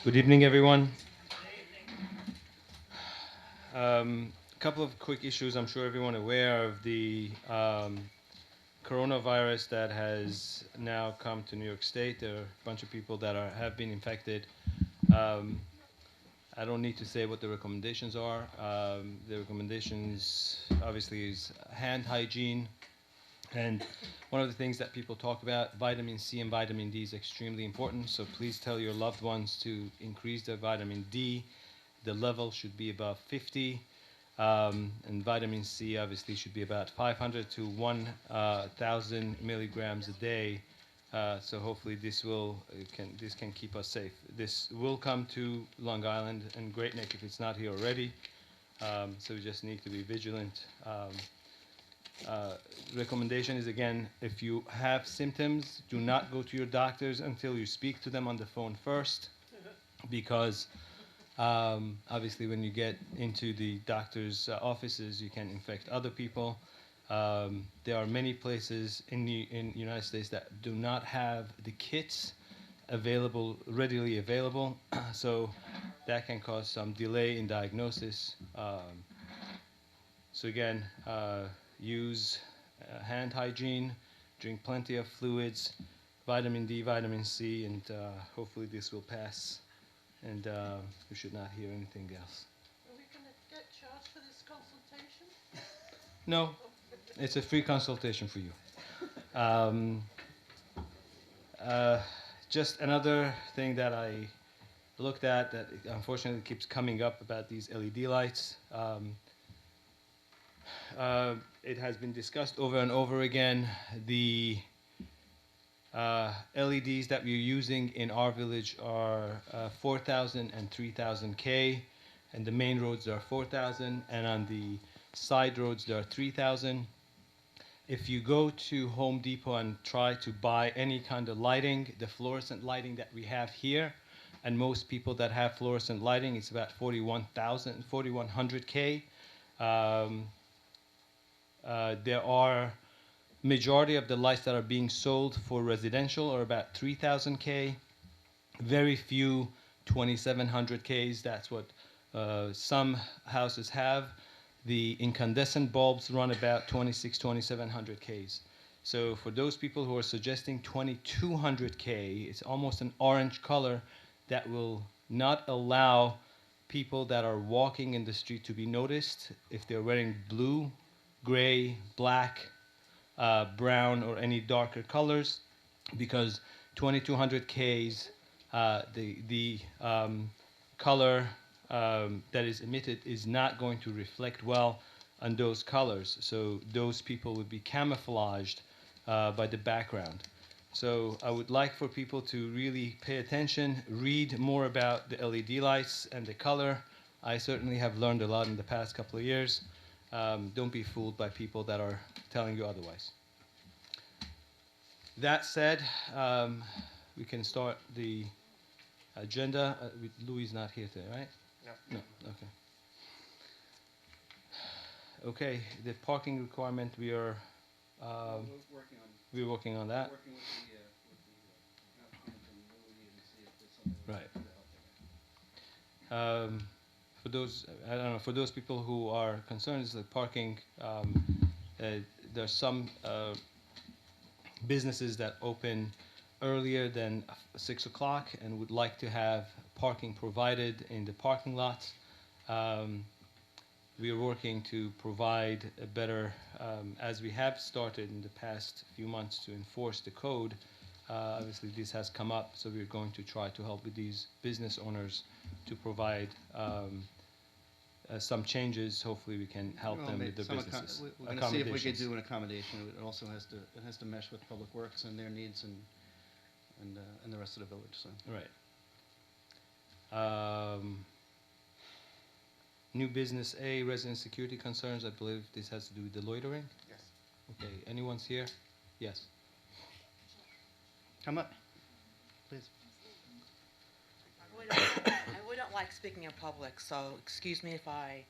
Good evening, everyone. A couple of quick issues. I'm sure everyone aware of the coronavirus that has now come to New York State. There are a bunch of people that have been infected. Um, I don't need to say what the recommendations are. The recommendations obviously is hand hygiene, and one of the things that people talk about, vitamin C and vitamin D is extremely important. So please tell your loved ones to increase their vitamin D. The level should be above 50. And vitamin C obviously should be about 500 to 1,000 milligrams a day. So hopefully this can keep us safe. This will come to Long Island and Great Neck if it's not here already. So we just need to be vigilant. Recommendation is, again, if you have symptoms, do not go to your doctors until you speak to them on the phone first, because obviously, when you get into the doctor's offices, you can infect other people. There are many places in the United States that do not have the kits readily available, so that can cause some delay in diagnosis. So again, use hand hygiene, drink plenty of fluids, vitamin D, vitamin C, and hopefully this will pass. And we should not hear anything else. Are we going to get charged for this consultation? No, it's a free consultation for you. Um, uh, just another thing that I looked at that unfortunately keeps coming up about these LED lights. It has been discussed over and over again. The LEDs that we're using in our village are 4,000 and 3,000 K, and the main roads are 4,000, and on the side roads there are 3,000. If you go to Home Depot and try to buy any kind of lighting, the fluorescent lighting that we have here, and most people that have fluorescent lighting, it's about 4,100 K. There are majority of the lights that are being sold for residential are about 3,000 K. Very few 2,700 Ks. That's what some houses have. The incandescent bulbs run about 26, 2,700 Ks. So for those people who are suggesting 2,200 K, it's almost an orange color that will not allow people that are walking in the street to be noticed if they're wearing blue, gray, black, brown, or any darker colors, because 2200 Ks, the color that is emitted is not going to reflect well on those colors. So those people would be camouflaged by the background. So I would like for people to really pay attention, read more about the LED lights and the color. I certainly have learned a lot in the past couple of years. Don't be fooled by people that are telling you otherwise. That said, we can start the agenda. Louis is not here today, right? No. No. Okay. Okay. The parking requirement, We're we're working on that. working with the applicant and Louis and see if there's something we Right. can do to help them. For those, I don't know, for those people who are concerned, is the parking. There's some businesses that open earlier than 6 o'clock and would like to have parking provided in the parking lots. We are working to provide a better, as we have started in the past few months to enforce the code. Obviously, this has come up, so we're going to try to help with these business owners to provide some changes. Hopefully, we can help We'll them make with the some businesses. we're going to see if we could Accommodations. do an accommodation. It also has to mesh with Public Works and their needs and the rest of the village. So Right. New business A, resident security concerns. I believe this has to do with the loitering. yes, Okay, anyone's here? Yes. come up, please. I wouldn't like speaking in public, so excuse me if I.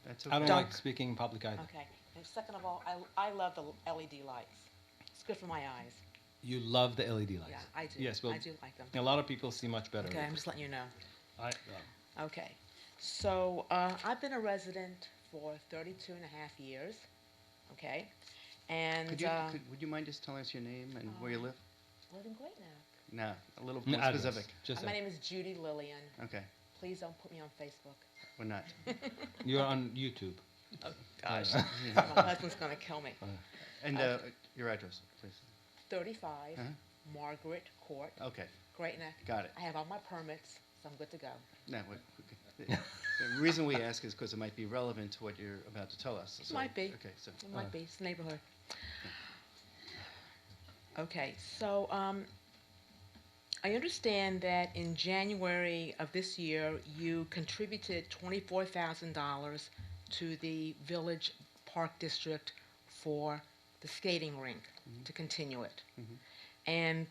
That's I okay. don't Don't- like speaking in public either. Okay. And second of all, I love the LED lights. It's good for my eyes. You love the LED lights. Yeah, I do. Yes, well, I do like them. a lot of people see much better. Okay, I'm just letting you know. I, Okay. So, I've been a resident for 32 and a half years. Okay. And, Would you mind just telling us your name and where you live? I live in Great Neck. No, a little no, more address, specific. Just My name is Judy Lillian. Okay, Please don't put me on Facebook. we're not. you're on YouTube. Oh, gosh. Yeah. My husband's going to kill me. And your address, please. 35 Uh-huh. Margaret Court, Okay, Great Neck. got it. I have all my permits, so I'm good to go. No, the reason we ask is because it might be relevant to what you're about to tell us. So- Might be. Okay, so, It might be. It's the neighborhood. Okay, so I understand that in January of this year, you contributed $24,000 to the Village Park District for the skating rink to continue it. Mhm. And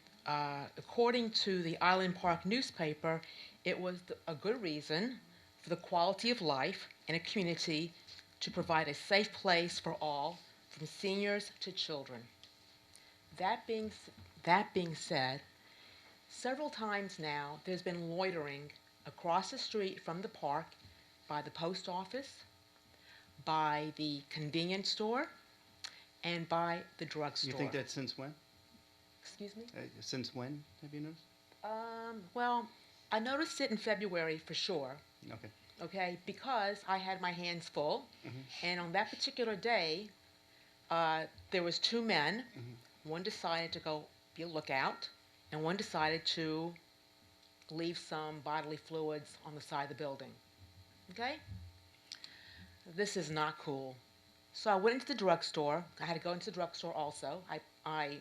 according to the Island Park newspaper, it was a good reason for the quality of life in a community to provide a safe place for all, from seniors to children. That being said, several times now there's been loitering across the street from the park by the post office, by the convenience store, and by the drugstore. you think that's since when? Excuse me? Since when, have you noticed? Well, I noticed it in February for sure, Okay. okay, because I had my hands full, Mhm. and on that particular day, there was two men. One decided to go be a lookout, and one decided to leave some bodily fluids on the side of the building. Okay? This is not cool. So I went into the drugstore. I had to go into the drugstore also. I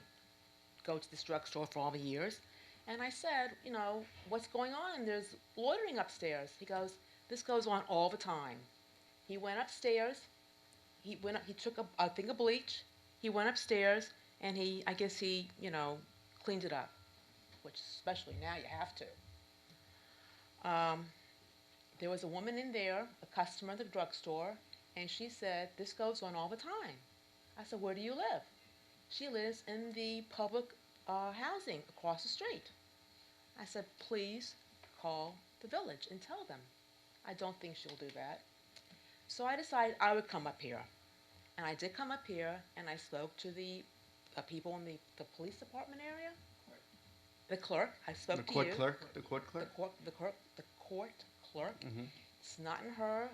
go to this drugstore for all the years. And I said, what's going on? There's loitering upstairs. He goes, this goes on all the time. He went upstairs. He took a thing of bleach. He went upstairs, and I guess he cleaned it up, which especially now you have to. There was a woman in there, a customer at the drugstore, and she said, this goes on all the time. I said, where do you live? She lives in the public housing across the street. I said, please call the village and tell them. I don't think she'll do that. So I decided I would come up here. And I did come up here, and I spoke to the people in the police department area. The clerk. I spoke The to court you. clerk? The court clerk? The court clerk. Mhm. It's not in her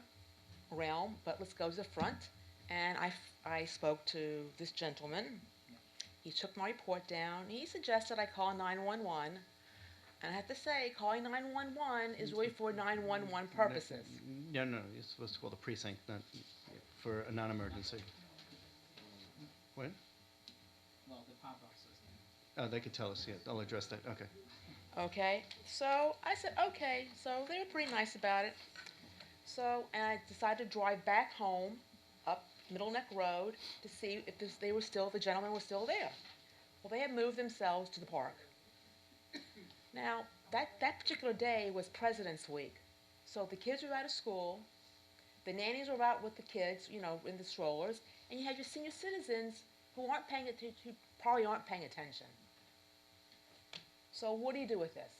realm, but let's go to the front. And I spoke to this gentleman. He took my report down. He suggested I call 911. And I have to say, calling 911 is really for 911 purposes. No, you're supposed to call the precinct, not for a non-emergency. What? Well, the pop-up system. Oh, they could tell us, yeah, they'll address that, okay. Okay, so I said, okay, so they were pretty nice about it. So, and I decided to drive back home up Middle Neck Road to see if the gentlemen were still there. Well, they had moved themselves to the park. Now, that particular day was President's Week. So the kids were out of school, the nannies were out with the kids, in the strollers, and you had your senior citizens who probably aren't paying attention. So what do you do with this?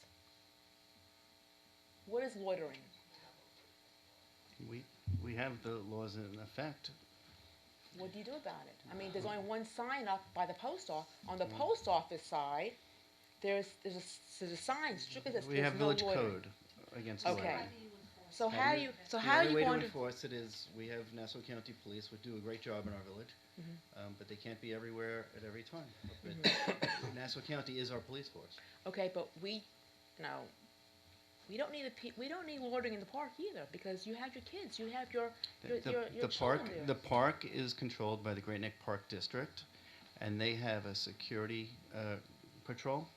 What is loitering? We have the laws in effect. What do you do about it? I mean, there's only one sign up by the post office. On the post office side, there's a sign strictly that says We have no village loitering. code against Okay. loitering. So how are you The going only way to to? enforce it is, we have Nassau County Police, would do a great job in our village, but they can't be everywhere at every time. But Nassau County is our police force. Okay, but we don't need loitering in the park either, because you have your kids, you have your The park, children the there. park is controlled by the Great Neck Park District, and they have a security patrol.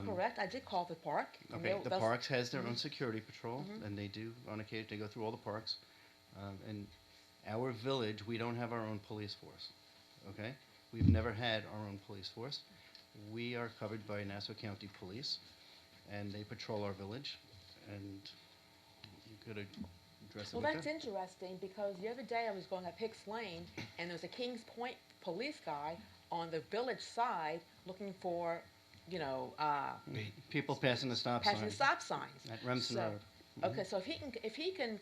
Correct. I did call the park. and Okay, the they'll- parks has their own security patrol, and they do, on occasion, they go through all the parks. And our village, we don't have our own police force, okay? We've never had our own police force. We are covered by Nassau County Police, and they patrol our village, and you could address it Well, with that's them. interesting, because the other day I was going up Hicks Lane, and there was a Kings Point police guy on the village side looking for, you know, People passing the stop passing the sign stop signs. at Remsen So- Road. Okay, so if he can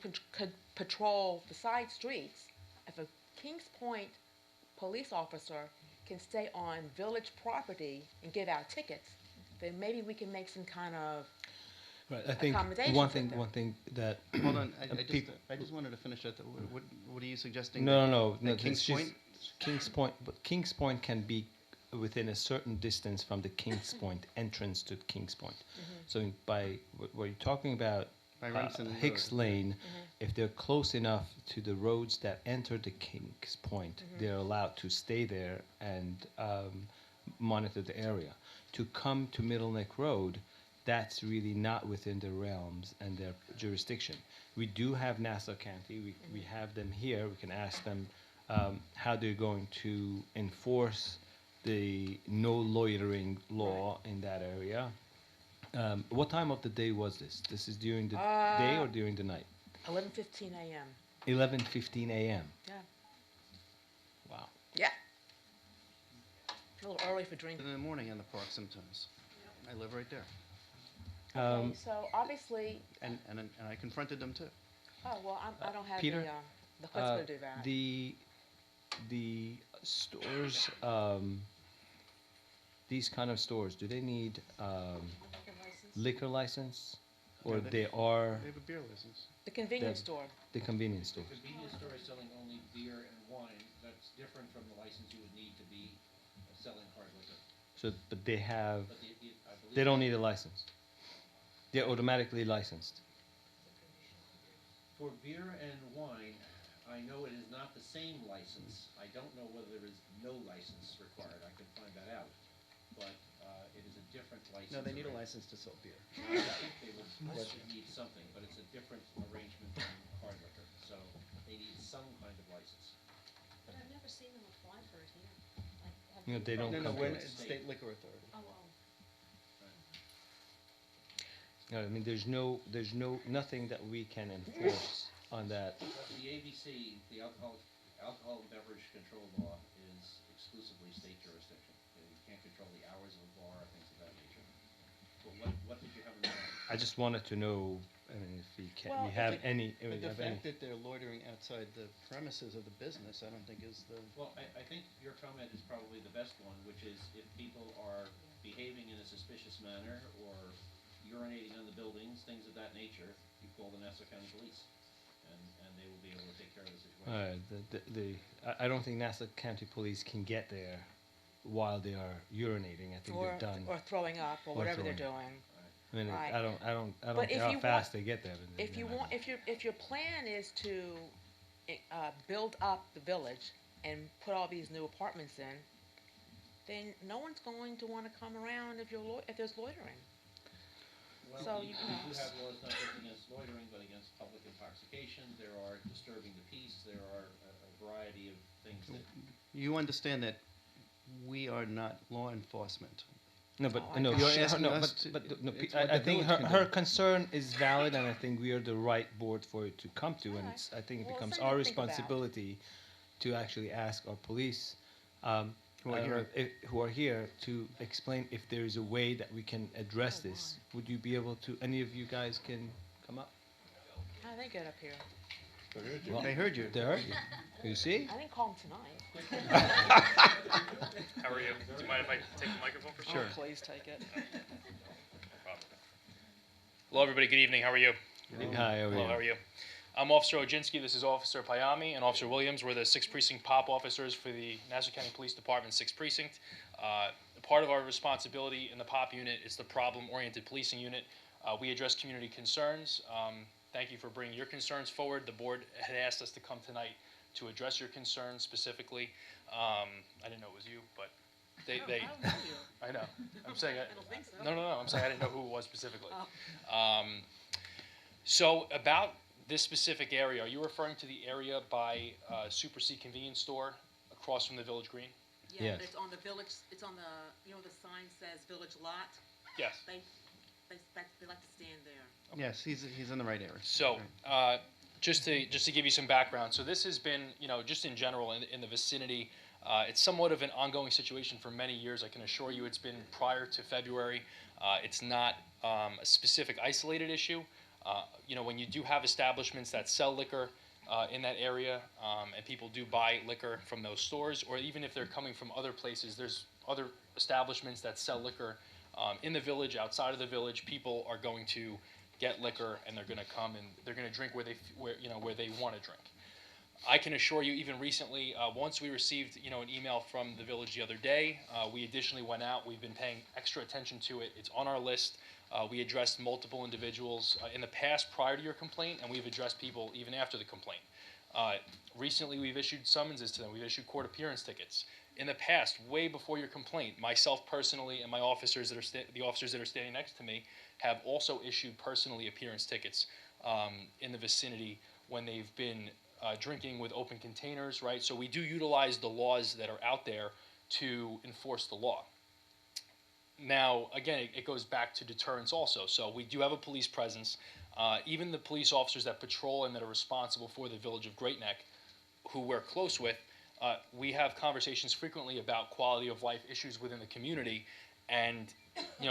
patrol the side streets, if a Kings Point police officer can stay on village property and give out tickets, then maybe we can make some kind of, Right, I think accommodations one with thing, them. one thing that. Hold on, peop- I just wanted to finish that. What are you suggesting? No, that- no, that no. Kings it's just Point? Kings Point, but Kings Point can be within a certain distance from the Kings Point entrance to Kings Point. So by what you're talking about, By Remsen Hicks Road. Lane, if they're close enough to the roads that enter the Kings Point, they're allowed to stay there and monitor the area. To come to Middle Neck Road, that's really not within their realms and their jurisdiction. We do have Nassau County. We have them here. We can ask them how they're going to enforce the no loitering law in that area. What time of the day was this? This is during the day or during the night? 11:15 a.m. 11:15 a.m. Yeah. Wow. Yeah. A little early for drinking. In the morning in the park sometimes. I live right there. Okay, so obviously, And I confronted them too. oh, well, I don't have Peter, the chutzpah to do that. The stores, these kind of stores, do they need liquor license, or Yeah, they are They have a beer license. The convenience the- store. the convenience stores? The convenience store is selling only beer and wine. That's different from the license you would need to be selling hard liquor. So, but they have, But I believe. they don't need a license. They're automatically licensed. For beer and wine, I know it is not the same license. I don't know whether there is no license required. I can find that out. But it is a different license. No, they need a arrangement. license to sell beer. I think they would need something, but it's a different arrangement than hard liquor. So they need some kind of license. But I've never seen them apply for it here. Like, have No, you- they don't No, come we're to not- us. it's State Liquor Authority. Oh, No, I mean, there's nothing that we can enforce on that. But the ABC, the Alcohol and Beverage Control Law, is exclusively state jurisdiction. You can't control the hours of a bar, things of that nature. But what did you have in mind? I just wanted to know, I mean, if we can, Well, we have if any, if we But the have any. fact that they're loitering outside the premises of the business, I don't think is the, Well, I think your comment is probably the best one, which is if people are behaving in a suspicious manner or urinating on the buildings, things of that nature, you call the Nassau County Police, and they will be able to take care of the situation. I don't think Nassau County Police can get there while they are urinating. I think Or, they're done. or throwing up, or Or whatever they're throwing. doing. I mean, right. I don't But care if how you fast they get there. But If you I want, don't- if your plan is to build up the village and put all these new apartments in, then no one's going to want to come around if there's loitering. So, Well, we you do know. have laws not just against loitering, but against public intoxication. There are disturbing the peace. There are a variety of things that. you understand that we are not law enforcement. No, but Oh, I no, got You're she- asking no, us to- but no, it's I, what I the think village her, can her do. concern is valid, and I think we are the right board for it to come to, and Alright. it's, I think it Well, becomes something our to think about. responsibility to actually ask our police Who are I don't know here. who are here to explain if there is a way that we can address Oh, this. Would you be able to? Any of you guys can come up? How they get up here? Well, They heard you. They heard you. You see? I didn't call them tonight. How are you? Do you mind if I take the microphone for Sure. Oh, please take it. Hello, everybody. Good evening. How are you? Hi, how are Hello, you? how are you? I'm Officer Oginski. This is Officer Payami and Officer Williams. We're the 6th Precinct POP officers for the Nassau County Police Department 6th Precinct. Part of our responsibility in the POP unit is the problem-oriented policing unit. We address community concerns. Thank you for bringing your concerns forward. The board had asked us to come tonight to address your concerns specifically. I didn't know it was you, but they I don't know you. I know. I'm saying I don't think so. No. I'm saying I didn't know who it was specifically. Oh. So about this specific area, are you referring to the area by Super C Convenience Store across from the Village Green? Yeah, Yes. but it's on the village, it's on the, you know, the sign says village lot? Yes. They like to stand there. Yes, he's in the right area. So, Right. just to give you some background, so this has been, just in general in the vicinity It's somewhat of an ongoing situation for many years. I can assure you it's been prior to February. It's not a specific isolated issue. When you do have establishments that sell liquor in that area, and people do buy liquor from those stores, or even if they're coming from other places, there's other establishments that sell liquor in the village, outside of the village. People are going to get liquor, and they're going to come and they're going to drink where they want to drink. I can assure you, even recently, once we received an email from the village the other day, we additionally went out. We've been paying extra attention to it. It's on our list. We addressed multiple individuals in the past prior to your complaint, and we've addressed people even after the complaint. Recently, we've issued summonses to them. We've issued court appearance tickets. In the past, way before your complaint, myself personally and my officers the officers that are standing next to me have also issued personally appearance tickets in the vicinity when they've been drinking with open containers, right? So we do utilize the laws that are out there to enforce the law. Now, again, it goes back to deterrence also. So we do have a police presence. Even the police officers that patrol and that are responsible for the village of Great Neck, who we're close with, we have conversations frequently about quality of life issues within the community. And,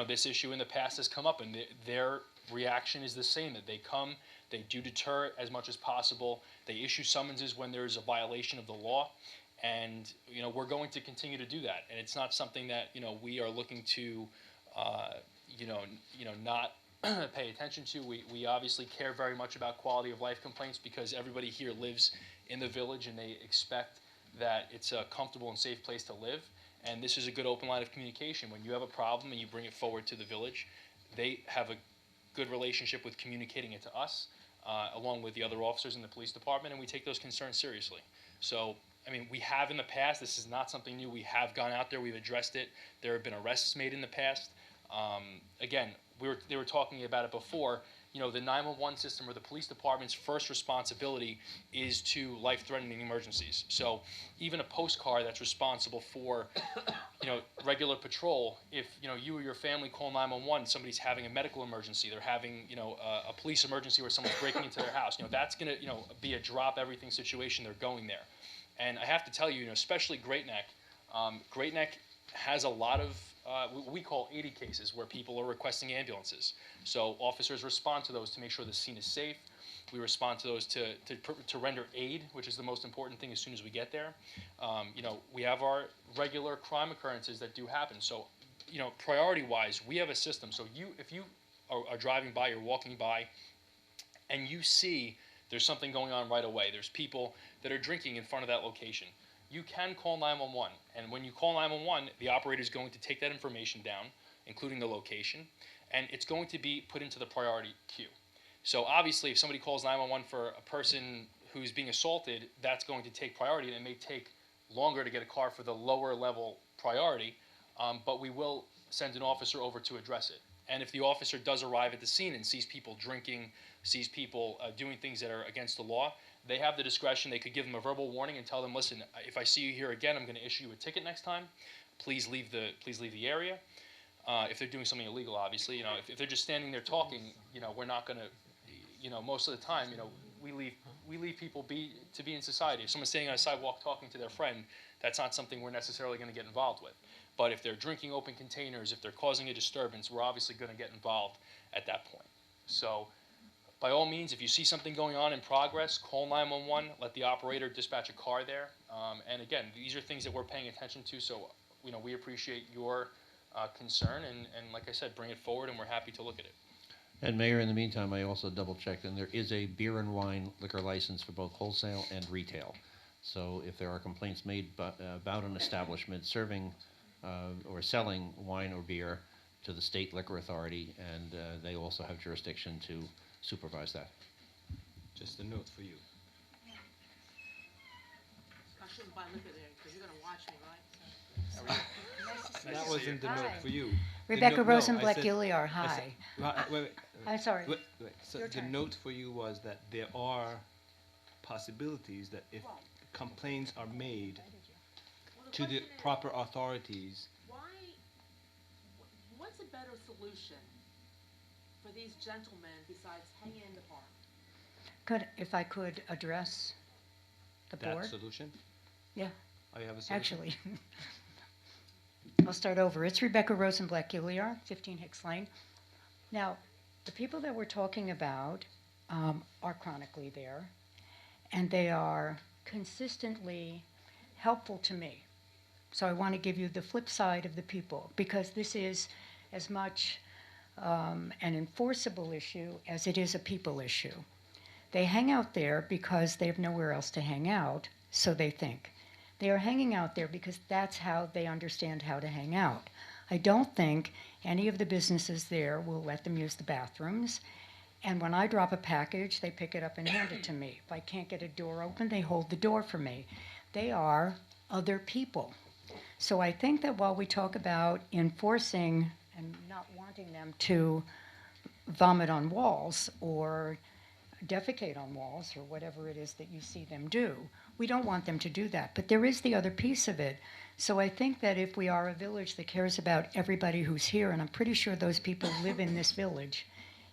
this issue in the past has come up, and their reaction is the same, that they come, they do deter as much as possible. They issue summonses when there's a violation of the law. And, we're going to continue to do that. And it's not something that, we are looking to, not pay attention to. We obviously care very much about quality of life complaints because everybody here lives in the village and they expect that it's a comfortable and safe place to live. And this is a good open line of communication. When you have a problem and you bring it forward to the village, they have a good relationship with communicating it to us, along with the other officers in the police department, and we take those concerns seriously. So, we have in the past. This is not something new. We have gone out there. We've addressed it. There have been arrests made in the past. Again, they were talking about it before. The 911 system or the police department's first responsibility is to life-threatening emergencies. So even a postcard that's responsible for, regular patrol, if, you or your family call 911, somebody's having a medical emergency, they're having, a police emergency where someone's breaking into their house, that's going to, be a drop everything situation. They're going there. And I have to tell you, especially Great Neck has a lot of what we call 80 cases where people are requesting ambulances. So officers respond to those to make sure the scene is safe. We respond to those to render aid, which is the most important thing as soon as we get there. We have our regular crime occurrences that do happen. So, priority-wise, we have a system. So if you are driving by, you're walking by, and you see there's something going on right away. There's people that are drinking in front of that location. You can call 911, and when you call 911, the operator is going to take that information down, including the location, and it's going to be put into the priority queue. So obviously, if somebody calls 911 for a person who's being assaulted, that's going to take priority, and it may take longer to get a car for the lower level priority, but we will send an officer over to address it. And if the officer does arrive at the scene and sees people drinking, sees people doing things that are against the law, they have the discretion. They could give them a verbal warning and tell them, listen, if I see you here again, I'm going to issue you a ticket next time. Please leave the area. If they're doing something illegal, obviously, if they're just standing there talking, we're not going to, most of the time, we leave people be in society. If someone's standing on a sidewalk talking to their friend, that's not something we're necessarily going to get involved with. But if they're drinking open containers, if they're causing a disturbance, we're obviously going to get involved at that point. So, by all means, if you see something going on in progress, call 911, let the operator dispatch a car there. And again, these are things that we're paying attention to, so we appreciate your concern, and like I said, bring it forward, and we're happy to look at it. And Mayor, in the meantime, I also double-checked, and there is a beer and wine liquor license for both wholesale and retail. So if there are complaints made about an establishment serving or selling wine or beer to the state liquor authority, and they also have jurisdiction to supervise that. Just a note for you. I shouldn't buy liquor there because you're going to watch me, right? That wasn't the note for you. The Rebecca no- no, I Rosenblatt said- Gilliar, I hi. said- wait. I'm sorry. Wait. So Your the turn. note for you was that there are possibilities that if complaints are made Well, the to the question is, proper authorities, What's a better solution for these gentlemen besides hanging in the park? If I could address the that board? solution. Yeah. Oh, you have a citizen? Actually, I'll start over. It's Rebecca Rosenblatt Gilliar, 15 Hicks Lane. Now, the people that we're talking about are chronically there, and they are consistently helpful to me. So I want to give you the flip side of the people, because this is as much an enforceable issue as it is a people issue. They hang out there because they have nowhere else to hang out, so they think. They are hanging out there because that's how they understand how to hang out. I don't think any of the businesses there will let them use the bathrooms. And when I drop a package, they pick it up and hand it to me. If I can't get a door open, they hold the door for me. They are other people. So I think that while we talk about enforcing and not wanting them to vomit on walls or defecate on walls or whatever it is that you see them do, we don't want them to do that. But there is the other piece of it. So I think that if we are a village that cares about everybody who's here, and I'm pretty sure those people live in this village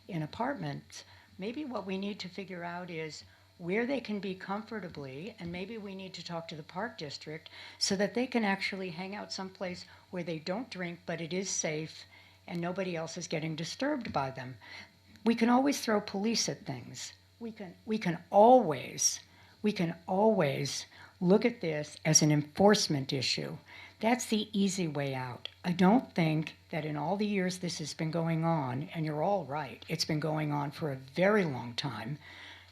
in apartments, maybe what we need to figure out is where they can be comfortably, and maybe we need to talk to the park district so that they can actually hang out someplace where they don't drink, but it is safe and nobody else is getting disturbed by them. We can always throw police at things. We can always look at this as an enforcement issue. That's the easy way out. I don't think that in all the years this has been going on, and you're all right, it's been going on for a very long time,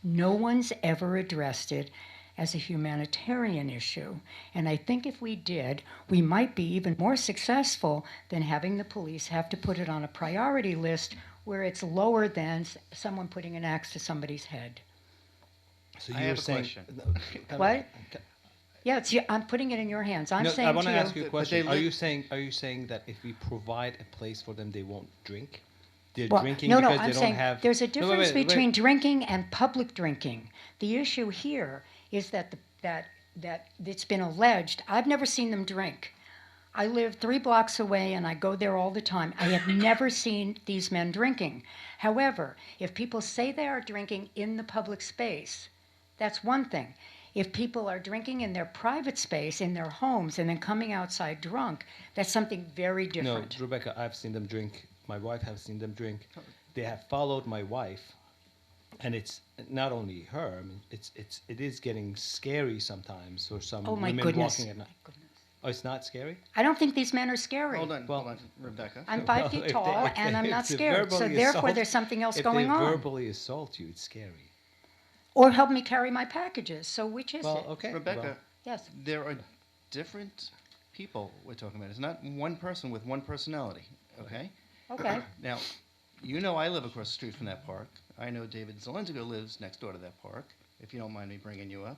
no one's ever addressed it as a humanitarian issue. And I think if we did, we might be even more successful than having the police have to put it on a priority list where it's lower than someone putting an axe to somebody's head. So I you're have a saying question. What? Yeah, I'm putting it in your hands. I'm No, saying I want to to you, ask you a But question. they Are live- you saying that if we provide a place for them, they won't drink? They're well, drinking no, because I'm they don't saying have. there's a No, wait, difference wait, between wait. drinking and public drinking. The issue here is that that it's been alleged. I've never seen them drink. I live 3 blocks away and I go there all the time. I have never seen these men drinking. However, if people say they are drinking in the public space, that's one thing. If people are drinking in their private space, in their homes, and then coming outside drunk, that's something very different. No, Rebecca, I've seen them drink. My wife has seen them drink. They have followed my wife, and it's not only her. I mean, it is getting scary sometimes for some Oh my women goodness. walking at night. Oh, it's not scary. I don't think these men are scary. Hold on, Well- hold on, Rebecca. I'm 5 Well, feet if they- tall if they- and I'm if not they scared. So verbally therefore assault- there's something else if going they on. verbally assault you, it's scary. Or help me carry my packages. So which is Well, it? okay. Rebecca, well, Yes. there are different people we're talking about. It's not one person with one personality, okay? Okay. Now, you know I live across the street from that park. I know David Zelenzigo lives next door to that park, if you don't mind me bringing you up,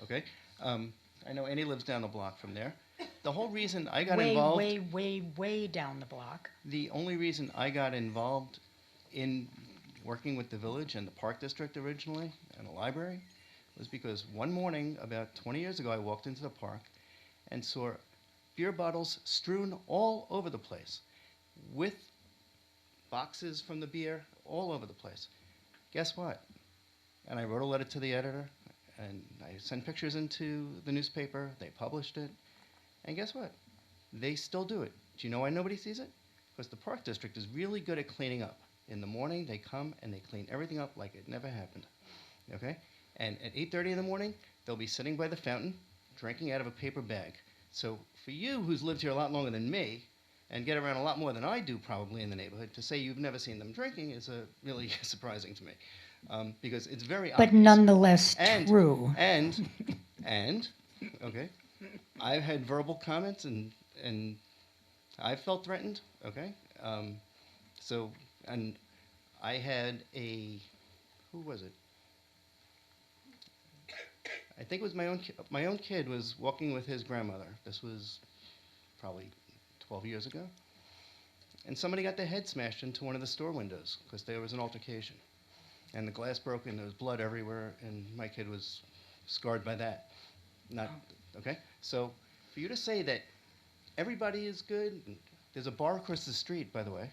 okay? I know Annie lives down the block from there. The whole reason I got involved... Way down the block. The only reason I got involved in working with the village and the park district originally and the library was because one morning about 20 years ago I walked into the park and saw beer bottles strewn all over the place with boxes from the beer all over the place. Guess what? And I wrote a letter to the editor and I sent pictures into the newspaper. They published it. And guess what? They still do it. Do you know why nobody sees it? Because the park district is really good at cleaning up. In the morning, they come and they clean everything up like it never happened. Okay? And at 8:30 in the morning, they'll be sitting by the fountain, drinking out of a paper bag. So for you, who's lived here a lot longer than me, and get around a lot more than I do probably in the neighborhood, to say you've never seen them drinking is really surprising to me. Because it's very obvious. But nonetheless And- true. And, okay, I've had verbal comments and I felt threatened, okay? And I had who was it? I think it was my own kid was walking with his grandmother. This was probably 12 years ago. And somebody got their head smashed into one of the store windows because there was an altercation. And the glass broke and there was blood everywhere, and my kid was scarred by that. Okay? So for you to say that everybody is good, there's a bar across the street, by the way.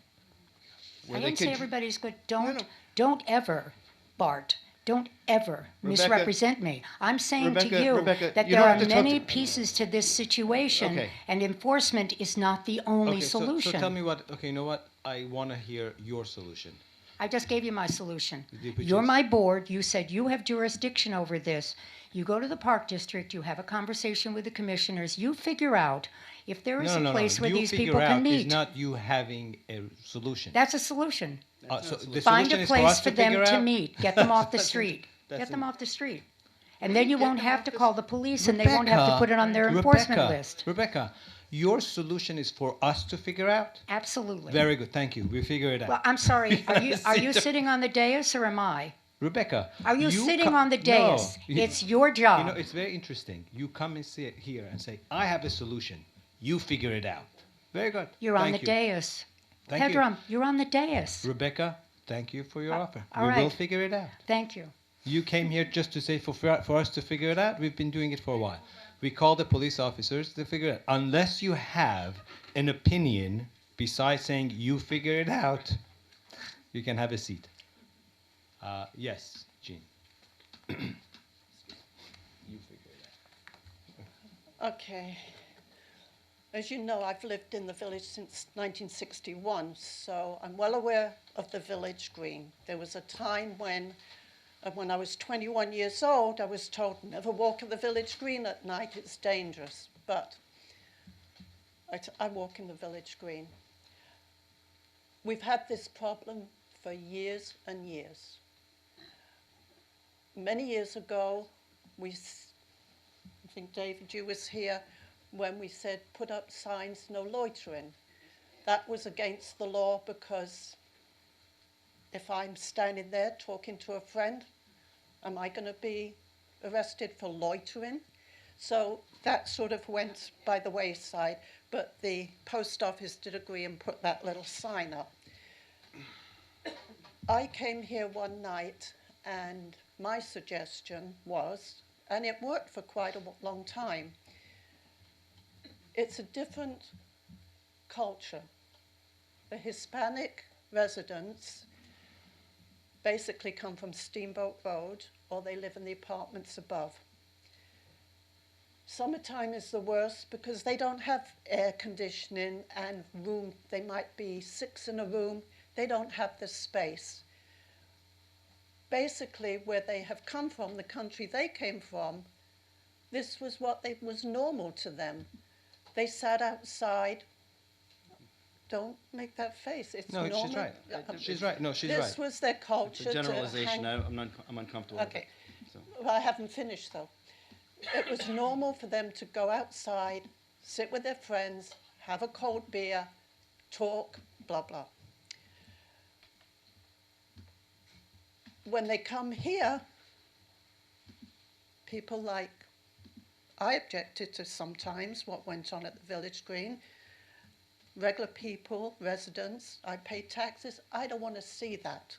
I didn't say everybody's good. No. Don't ever, Bart, Don't ever Rebecca- misrepresent me. I'm saying to Rebecca- you Rebecca, that you there don't are have to talk many to- pieces to this situation, Okay. and enforcement is not the only Okay, solution. so tell me what, okay, you know what? I want to hear your solution. I just gave you my solution. Which You're is- my board. You said you have jurisdiction over this. You go to the park district, you have a conversation with the commissioners, you figure out if there is a place where You these figure people can out meet. is not you having a solution. That's a solution. So the Find solution a is for place us for to them figure to out? meet. Get them off the That's street. that's Get them in- off the street. And then you Get won't them have off to the call s- the police and they won't have to put it on their enforcement list. Rebecca, your solution is for us to figure out? Absolutely. Very good, thank you. We figure it out. Well, I'm sorry. Are you sitting on the dais or am I? Rebecca, Are you sitting co- on the dais? No, you- It's your job. You know, it's very interesting. You come and sit here and say, I have a solution. You figure it out. Very good. You're on the Thank you. dais. Thank you. Pedram, you're on the dais. Rebecca, thank you for your offer. all We will right. figure it out. Thank you. You came here just to say for us to figure it out. We've been doing it for a while. We call the police officers to figure it out. Unless you have an opinion besides saying you figure it out, you can have a seat. Yes, Jean. You figure it out. Okay. As you know, I've lived in the village since 1961, so I'm well aware of the village green. There was a time when I was 21 years old, I was told, never walk in the village green at night, it's dangerous. But I walk in the village green. We've had this problem for years and years. Many years ago, I think David, you was here when we said put up signs, no loitering. That was against the law because if I'm standing there talking to a friend, am I going to be arrested for loitering? So that sort of went by the wayside, but the post office did agree and put that little sign up. I came here one night and my suggestion was, and it worked for quite a long time, it's a different culture. The Hispanic residents basically come from Steamboat Road or they live in the apartments above. Summertime is the worst because they don't have air conditioning and room. They might be 6 in a room. They don't have the space. Basically, where they have come from, the country they came from, this was what was normal to them. They sat outside. Don't make that face. It's No, normal. she's right. Yeah, She's right. No, she's this right. was their It's culture. a generalization. To hang. I'm uncomfortable with Okay. it. So. Well, I haven't finished though. It was normal for them to go outside, sit with their friends, have a cold beer, talk, blah, blah. When they come here, people like, I objected to sometimes what went on at the village green. Regular people, residents, I pay taxes, I don't want to see that.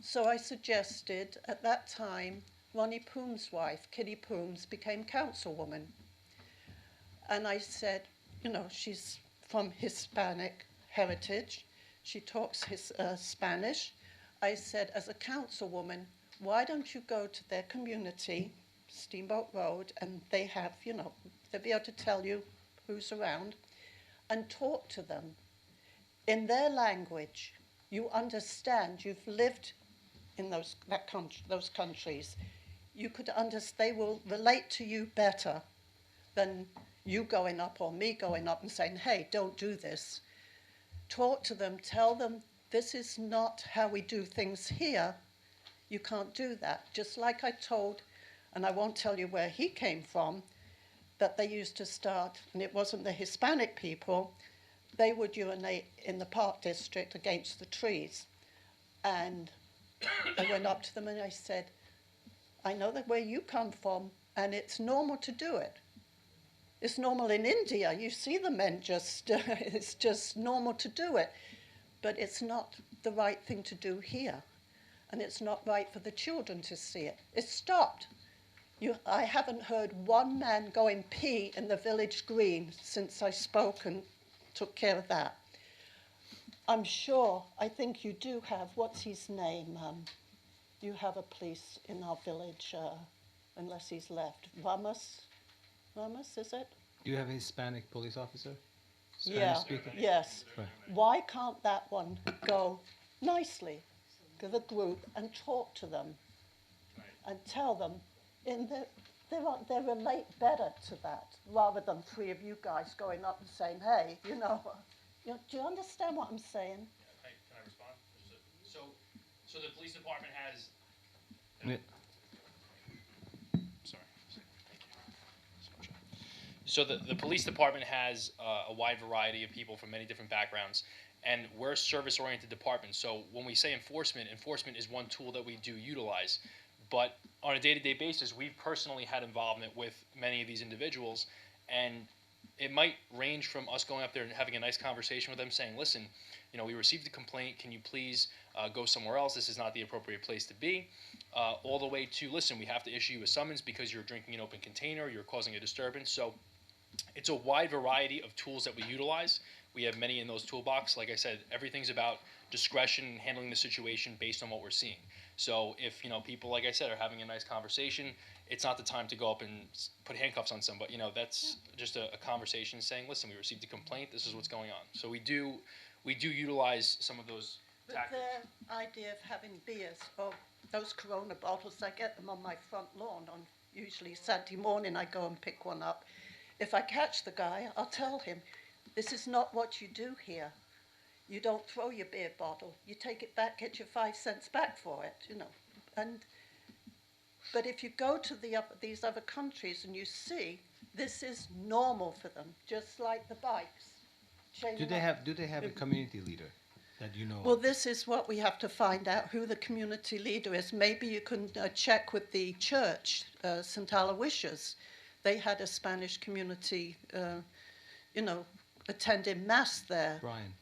So I suggested at that time, Ronnie Poom's wife, Kitty Pooms, became councilwoman. And I said, you know, she's from Hispanic heritage. She talks Spanish. I said, as a councilwoman, why don't you go to their community, Steamboat Road, and they have, you know, they'll be able to tell you who's around, and talk to them in their language. You understand, you've lived in those countries. You could understand, they will relate to you better than you going up or me going up and saying, hey, don't do this. Talk to them, tell them, this is not how we do things here. You can't do that. Just like I told, and I won't tell you where he came from, that they used to start, and it wasn't the Hispanic people, they would urinate in the park district against the trees. And I went up to them and I said, I know that where you come from, and it's normal to do it. It's normal in India. You see the men just, it's just normal to do it. But it's not the right thing to do here. And it's not right for the children to see it. It's stopped. I haven't heard one man go and pee in the village green since I spoke and took care of that. I'm sure, I think you do have, what's his name? you have a police in our village, unless he's left. Ramos, is it? Do you have a Hispanic police officer? Yeah, Spanish speaking? yes. Right. Why can't that one go nicely to the group and talk to them and tell them they relate better to that rather than three of you guys going up and saying, hey, do you understand what I'm saying? Can I respond? So the police department has. Yeah. Sorry. Thank you. So the police department has a wide variety of people from many different backgrounds, and we're a service-oriented department. So when we say enforcement is one tool that we do utilize. But on a day-to-day basis, we've personally had involvement with many of these individuals, and it might range from us going up there and having a nice conversation with them, saying, listen, we received a complaint, can you please go somewhere else, this is not the appropriate place to be, all the way to, listen, we have to issue you a summons because you're drinking an open container, you're causing a disturbance. So it's a wide variety of tools that we utilize. We have many in those toolbox. Like I said, everything's about discretion and handling the situation based on what we're seeing. So if people, like I said, are having a nice conversation, it's not the time to go up and put handcuffs on somebody. That's just a conversation saying, listen, we received a complaint, this is what's going on. So we do utilize some of those But tactics. the idea of having beers, or those Corona bottles, I get them on my front lawn on usually Saturday morning. I go and pick one up. If I catch the guy, I'll tell him, this is not what you do here. You don't throw your beer bottle. You take it back, get your 5 cents back for it, But if you go to these other countries and you see, this is normal for them, just like the bikes. Do they have a community leader that you know? Well, this is what we have to find out, who the community leader is. Maybe you can check with the church, St. Aloysius. They had a Spanish community, attending Mass there. Brian,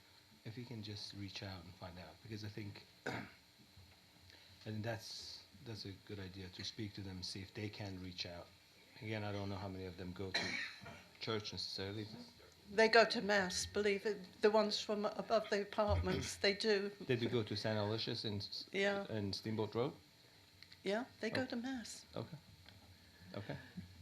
if you can just reach out and find out, because I think that's a good idea to speak to them, see if they can reach out. Again, I don't know how many of them go to church necessarily. They go to Mass, believe it. The ones from above the apartments, they do. Did you go to St. Aloysius in Steamboat Road? Yeah, they go to Mass. Okay.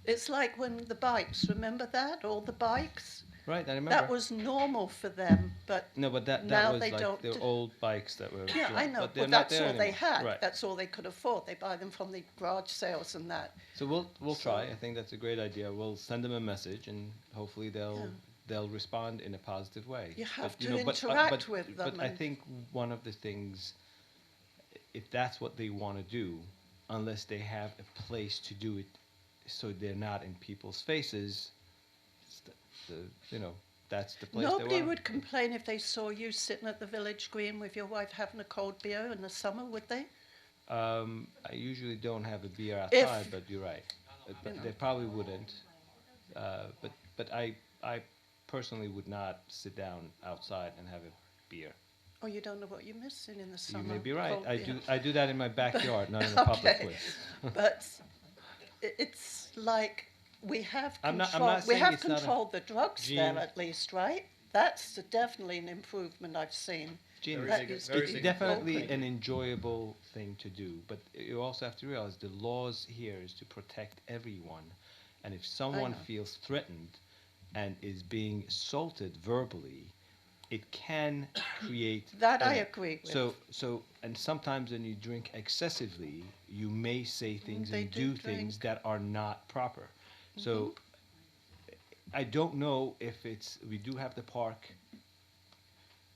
It's like when the bikes, remember that? All the bikes? Right, I remember. That was normal for them, but no, but that now was they like don't the do- old bikes that were. yeah, I know. But they're Well, not that's there all they anymore. had. Right. That's all they could afford. They buy them from the garage sales and that. So we'll So- try. I think that's a great idea. We'll send them a message, and hopefully they'll respond in a positive way. You have But, to but interact with them But I and- think one of the things, if that's what they want to do, unless they have a place to do it, so they're not in people's faces, that's the place. Nobody they want. would complain if they saw you sitting at the village green with your wife having a cold beer in the summer, would they? I usually don't have a beer If- outside, but you're right. But they probably wouldn't. But I personally would not sit down outside and have a beer. Oh, you don't know what you're missing in the summer. You may be right. cold I beer. do that in my backyard, not in a public Okay. place. But it's like we have I'm not we saying have it's not a- controlled the drugs Jean- there at least, right? That's definitely an improvement I've seen. Gene, That used to it's be definitely open. an enjoyable thing to do, but you also have to realize the laws here is to protect everyone, and if someone know. feels threatened and is being assaulted verbally, it can create That I an- agree with. So and sometimes when you drink excessively, you may say things they and do do things drink. that are not proper. So I don't know if we do have the park.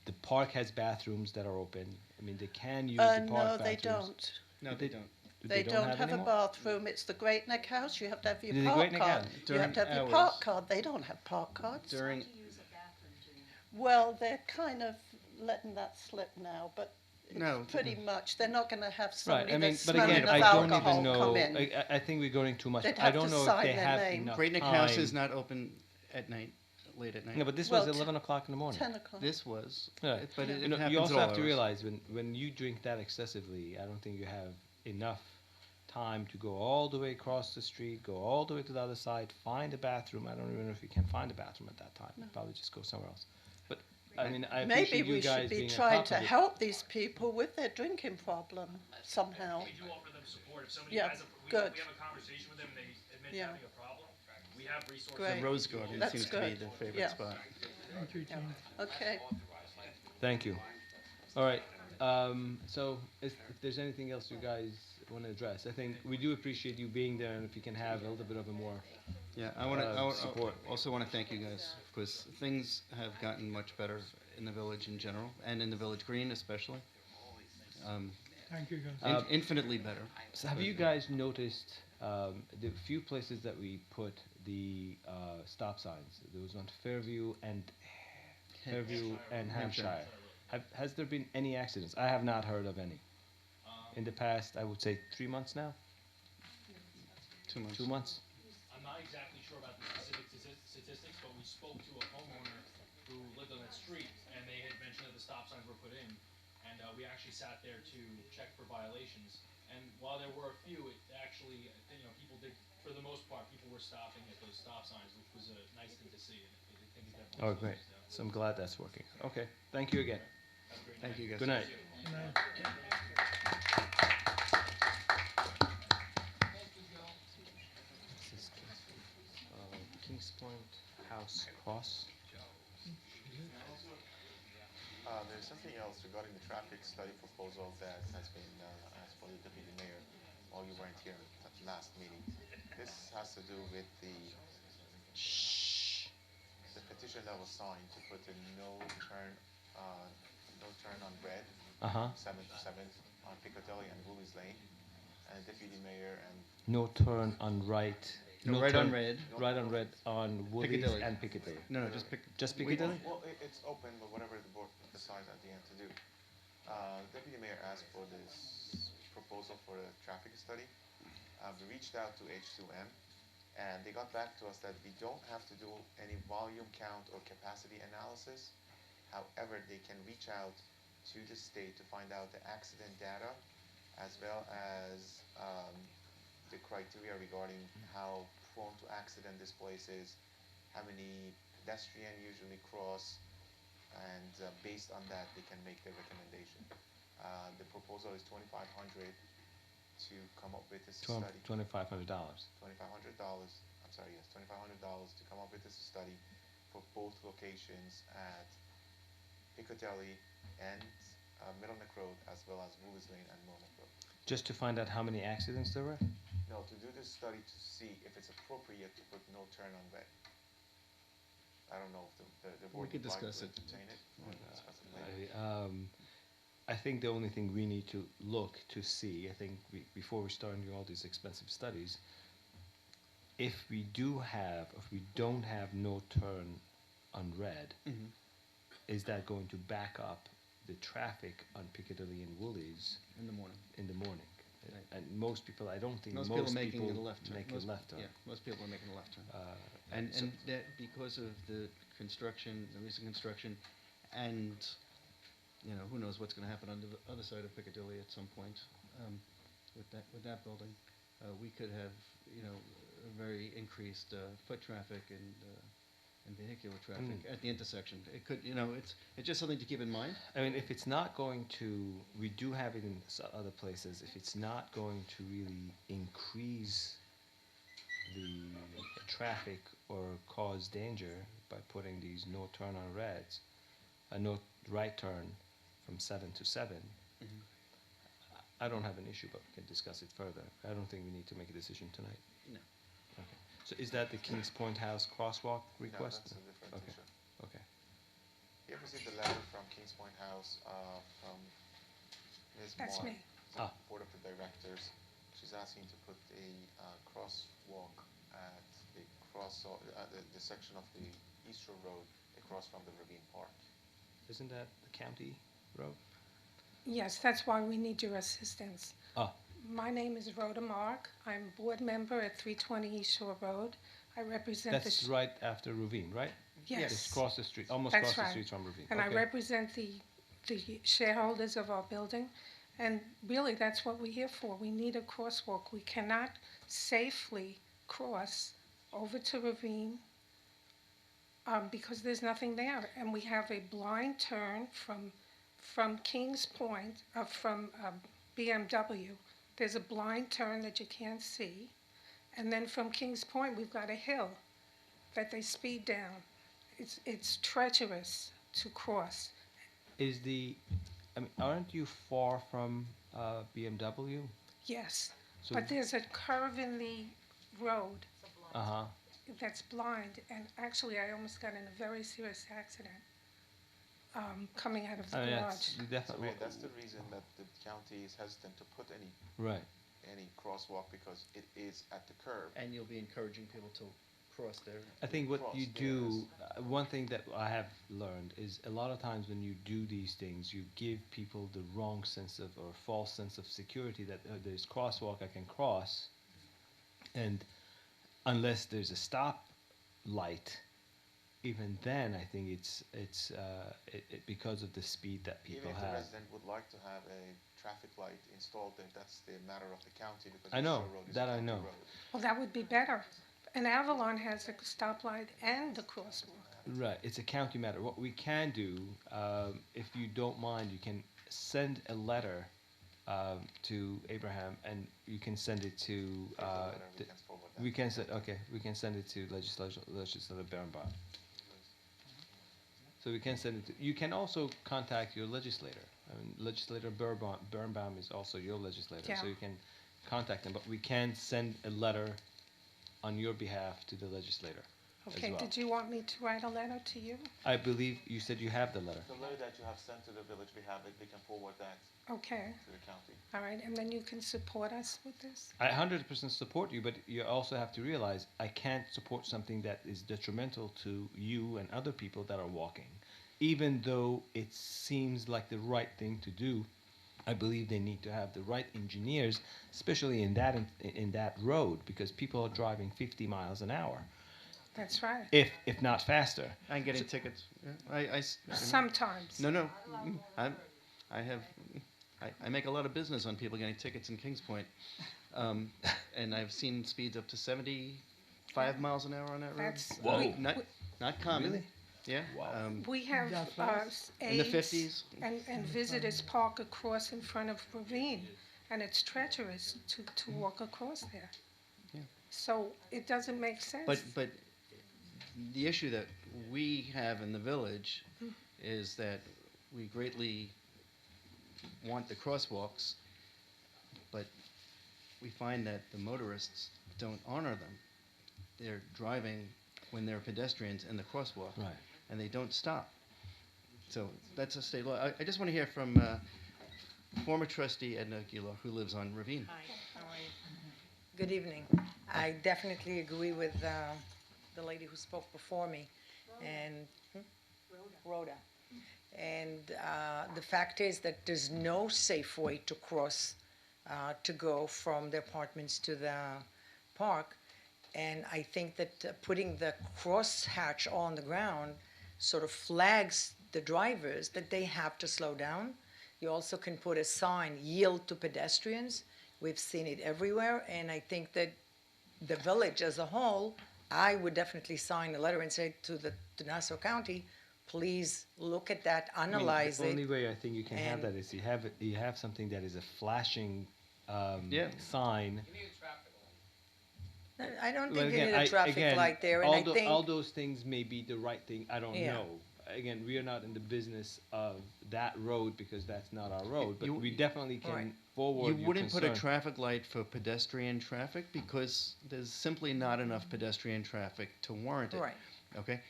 The park has bathrooms that are open. I mean, they can use the park no, bathrooms. they don't. No, they don't. They don't have a anymore? bathroom. It's the Great Neck House. You have to have your The park Great Neck card. House. You have to have During your park hours. card. They don't have park cards. During, Well, they're kind of letting that slip now, but it's No. pretty much. They're not going to have Right. somebody I mean, that's but smelling again, of I don't alcohol even know. come in. I think we're going too much. They'd I have don't to know if sign they their have name. enough Great Neck time. House is not open at night, late at night. No, but this Well, was 11 o'clock in the morning. 10 o'clock. This was, Right. but it You know, happens you also all have to hours. realize when you drink that excessively, I don't think you have enough time to go all the way across the street, go all the way to the other side, find a bathroom. I don't even know if you can find a bathroom at that time. You'd probably just go somewhere else. But I mean, I Maybe appreciate you we guys should be being on trying top to of it. help these people with their drinking problem somehow. We do offer them support. If somebody Yeah, has good. we have a conversation with them and they admit Yeah. having a problem, we have resources. Great. The Rose Garden That's seems to be good. their favorite Yeah. spot. Yeah. Okay. Thank you. All right. So if there's anything else you guys want to address, I think we do appreciate you being there, and if you can have a little bit of a more Yeah, I want Uh, to support. also want to thank you guys because things have gotten much better in the village in general and in the village green especially. Thank you, guys. Infinitely better. So have you guys noticed the few places that we put the stop signs? There was on Fairview and Hampshire. Has there been any accidents? I have not heard of any. In the past, I would say 3 months now. 2 months. 2 months. I'm not exactly sure about the specific statistics, but we spoke to a homeowner who lived on that street, and they had mentioned that the stop signs were put in, and we actually sat there to check for violations. And while there were a few, it actually, people did, for the most part, people were stopping at those stop signs, which was a nice thing to see. And I think it definitely Oh, slows great. things down. So I'm glad that's working. Okay. Thank you again. Have a great Thank night. you guys. Good night. This is Kings Point House Cross. There's something else regarding the traffic study proposal that has been asked for the deputy mayor while you weren't here at the last meeting. This has to do with the petition that was signed to put a no turn on red, Uh-huh. 7th to 7th on Piccadilly and Woolies Lane, and deputy mayor and No turn on right. No, right on turn- red. Right on red on Woolies Piccadilly. and Piccadilly. No, just pick. Just Piccadilly? well, it's open, but whatever the board decides at the end to do. Deputy mayor asked for this proposal for a traffic study. We reached out to H2M, and they got back to us that we don't have to do any volume count or capacity analysis. However, they can reach out to the state to find out the accident data, as well as the criteria regarding how prone to accident this place is, how many pedestrian usually cross, and based on that, they can make their recommendation. The proposal is $2,500 to come up with this study. $2,500. $2,500. I'm sorry, yes, $2,500 to come up with this study for both locations at Piccadilly and Middle Neck Road, as well as Woolies Lane and Middle Neck Road. Just to find out how many accidents there were? No, to do this study to see if it's appropriate to put no turn on red. I don't know if the board could would like discuss to it. entertain it. We can discuss it later. I think the only thing we need to look to see, I think before we start doing all these expensive studies, if we don't have no turn on red, Mhm. is that going to back up the traffic on Piccadilly and Woolies In the morning. in the morning? Right. And most people, I don't think Most most people making people a left turn. make Most- a left turn. Yeah, most people are making a left turn. And so- And that because of the construction, the recent construction, and, who knows what's gonna happen on the other side of Piccadilly at some point, with that building, we could have, a very increased, foot traffic and vehicular traffic at the intersection. It could, it's just something to keep in mind. I mean, if it's not going to, we do have it in other places, if it's not going to really increase the traffic or cause danger by putting these no turn on reds, a no right turn from 7 to 7, Mhm. I don't have an issue, but we can discuss it further. I don't think we need to make a decision tonight. No. Okay. So is that the Kings Point House crosswalk request? No, that's a different Okay. issue. Okay. You have received a letter from Kings Point House from Ms. That's Moore, me. the Ah. Board of the Directors. She's asking to put a crosswalk at the section of the East Shore Road across from the Ravine Park. Isn't that the county road? Yes, that's why we need your assistance. Ah. My name is Rhoda Mark. I'm board member at 320 East Shore Road. I represent the... That's right after Ravine, right? Yes. It's across the street, almost That's across the right. street from Ravine. And I Okay. represent the shareholders of our building. And really, that's what we're here for. We need a crosswalk. We cannot safely cross over to Ravine because there's nothing there. And we have a blind turn from Kings Point, from BMW. There's a blind turn that you can't see. And then from Kings Point, we've got a hill that they speed down. It's treacherous to cross. Aren't you far from BMW? Yes, So, but there's a curve in the road uh-huh. that's blind, and actually I almost got in a very serious accident coming out of the garage. That's So definitely, that's the reason that the county is hesitant to put right. any crosswalk, because it is at the curb. And you'll be encouraging people to cross there. I think what cross you there do, one thing that I have learned is a lot of times when you do these things, you give people the wrong sense of, or false sense of security that there's crosswalk, I can cross, and unless there's a stop light, even then I think it's because of the speed that people Even if the have. resident would like to have a traffic light installed, then that's the matter of the county, because I the know, Shore Road is that a I county know. road. Well, that would be better. And Avalon has a stoplight and a crosswalk. Right, it's a county matter. What we can do, if you don't mind, you can send a letter to Abraham, and you can send it to. Here's the letter, we can forward that. We can send. Okay, we can send it to Legislator Birnbaum. So we can send it. You can also contact your legislator. Legislator Birnbaum is also your legislator, Yeah. so you can contact them. But we can send a letter on your behalf to the legislator Okay, as well. did you want me to write a letter to you? I believe you said you have the letter. The letter that you have sent to the village, we have it, we can forward that Okay, to the county. all right, and then you can support us with this? I 100% support you, but you also have to realize I can't support something that is detrimental to you and other people that are walking. Even though it seems like the right thing to do, I believe they need to have the right engineers, especially in that road, because people are driving 50 miles an hour, That's right, if not faster. And getting tickets. Yeah, sometimes. No. I make a lot of business on people getting tickets in Kings Point. And I've seen speeds up to 75 miles an hour on that road. That's- Whoa. Not common. Really? Yeah. Wow. We have In the aides 50s. and visitors park across in front of Ravine, and it's treacherous to walk across there. Yeah. So it doesn't make sense. But the issue that we have in the village is that we greatly want the crosswalks, but we find that the motorists don't honor them. They're driving when they're pedestrians in the crosswalk, Right. and they don't stop. So that's a state law. I just want to hear from former trustee Edna Aguilar, who lives on Ravine. Hi, how are you? Good evening. I definitely agree with the lady who spoke before me, and Rhoda. And the fact is that there's no safe way to cross, to go from the apartments to the park. And I think that putting the crosshatch on the ground sort of flags the drivers that they have to slow down. You also can put a sign, yield to pedestrians. We've seen it everywhere, and I think that the village as a whole, I would definitely sign a letter and say to Nassau County, please look at that, analyze The only it. way I think you can have and- that is you have something that is a flashing Yeah. sign. I don't Well, think you again, need a traffic again, light there, and I think. all those things may be the right thing. I don't Yeah. know. Again, we are not in the business of that road because that's not our road. But You- we definitely can Right. forward You your wouldn't put a concern. traffic light for pedestrian traffic because there's simply not enough pedestrian traffic to warrant it. Right. Okay,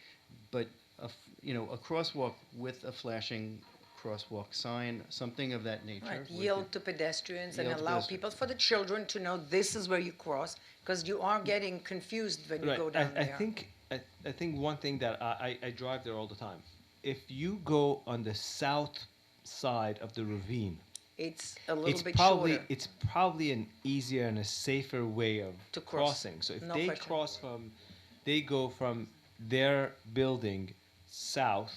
but a crosswalk with a flashing crosswalk sign, something of that nature. Right, would yield to pedestrians and Yield to allow pedestrians. people, for the children to know this is where you cross, because you are getting confused when you Right. go down I there. think one thing that I drive there all the time. If you go on the south side of the ravine, It's a little it's bit probably shorter. it's probably an easier and a safer way of To cross. crossing. So if No they question. they go from their building south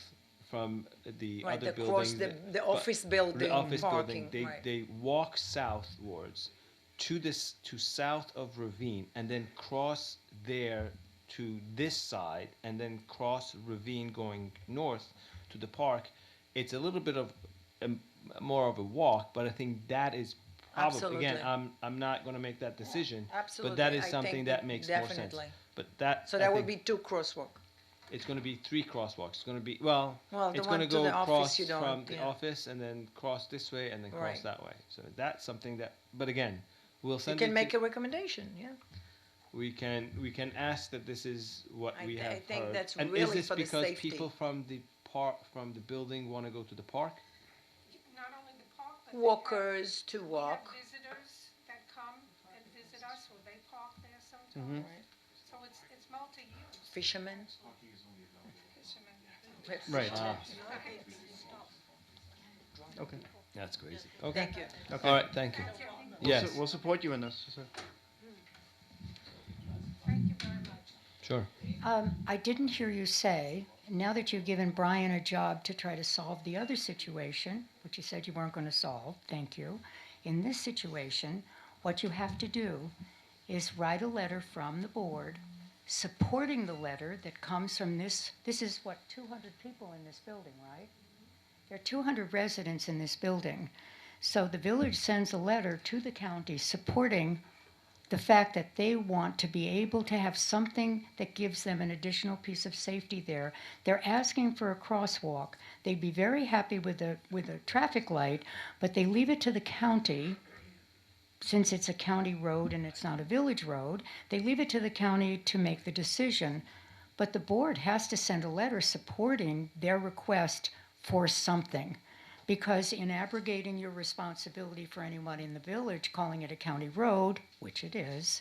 from the Right, other across building, the office building, the office parking, building, right. they walk southwards to south of Ravine and then cross there to this side and then cross ravine going north to the park, it's a little bit of more of a walk, but I think that is probably, again, Absolutely. I'm not gonna make that decision, Absolutely. but that is I something think that makes more sense. definitely. But that, So I that would think be 2 crosswalk. it's gonna be 3 crosswalks. It's gonna be, well, Well, the it's one gonna to go the office across you don't, from the yeah. office and then cross this way and then cross Right. that way. So that's something that, but again, we'll You send can it make to, a recommendation, yeah. we can ask that this is what I we thi- have I think heard. that's And is really this for the because safety. people from the from the building wanna go to the park? Not only the park, but they have- Walkers to we have walk. visitors that come and visit us, or they park there Mhm. sometimes. So it's multi-use. Fishermen. Fishermen. Right. Okay. That's crazy. Okay. Thank you. Okay. All right, thank you. Yes, We'll support you in this. So- Thank you very much. sure. I didn't hear you say, now that you've given Brian a job to try to solve the other situation, which you said you weren't going to solve, thank you. In this situation, what you have to do is write a letter from the board supporting the letter that comes from this is what, 200 people in this building, right? There are 200 residents in this building. So the village sends a letter to the county supporting the fact that they want to be able to have something that gives them an additional piece of safety there. They're asking for a crosswalk. They'd be very happy with a traffic light, but they leave it to the county, since it's a county road and it's not a village road, they leave it to the county to make the decision. But the board has to send a letter supporting their request for something. Because in abrogating your responsibility for anyone in the village, calling it a county road, which it is,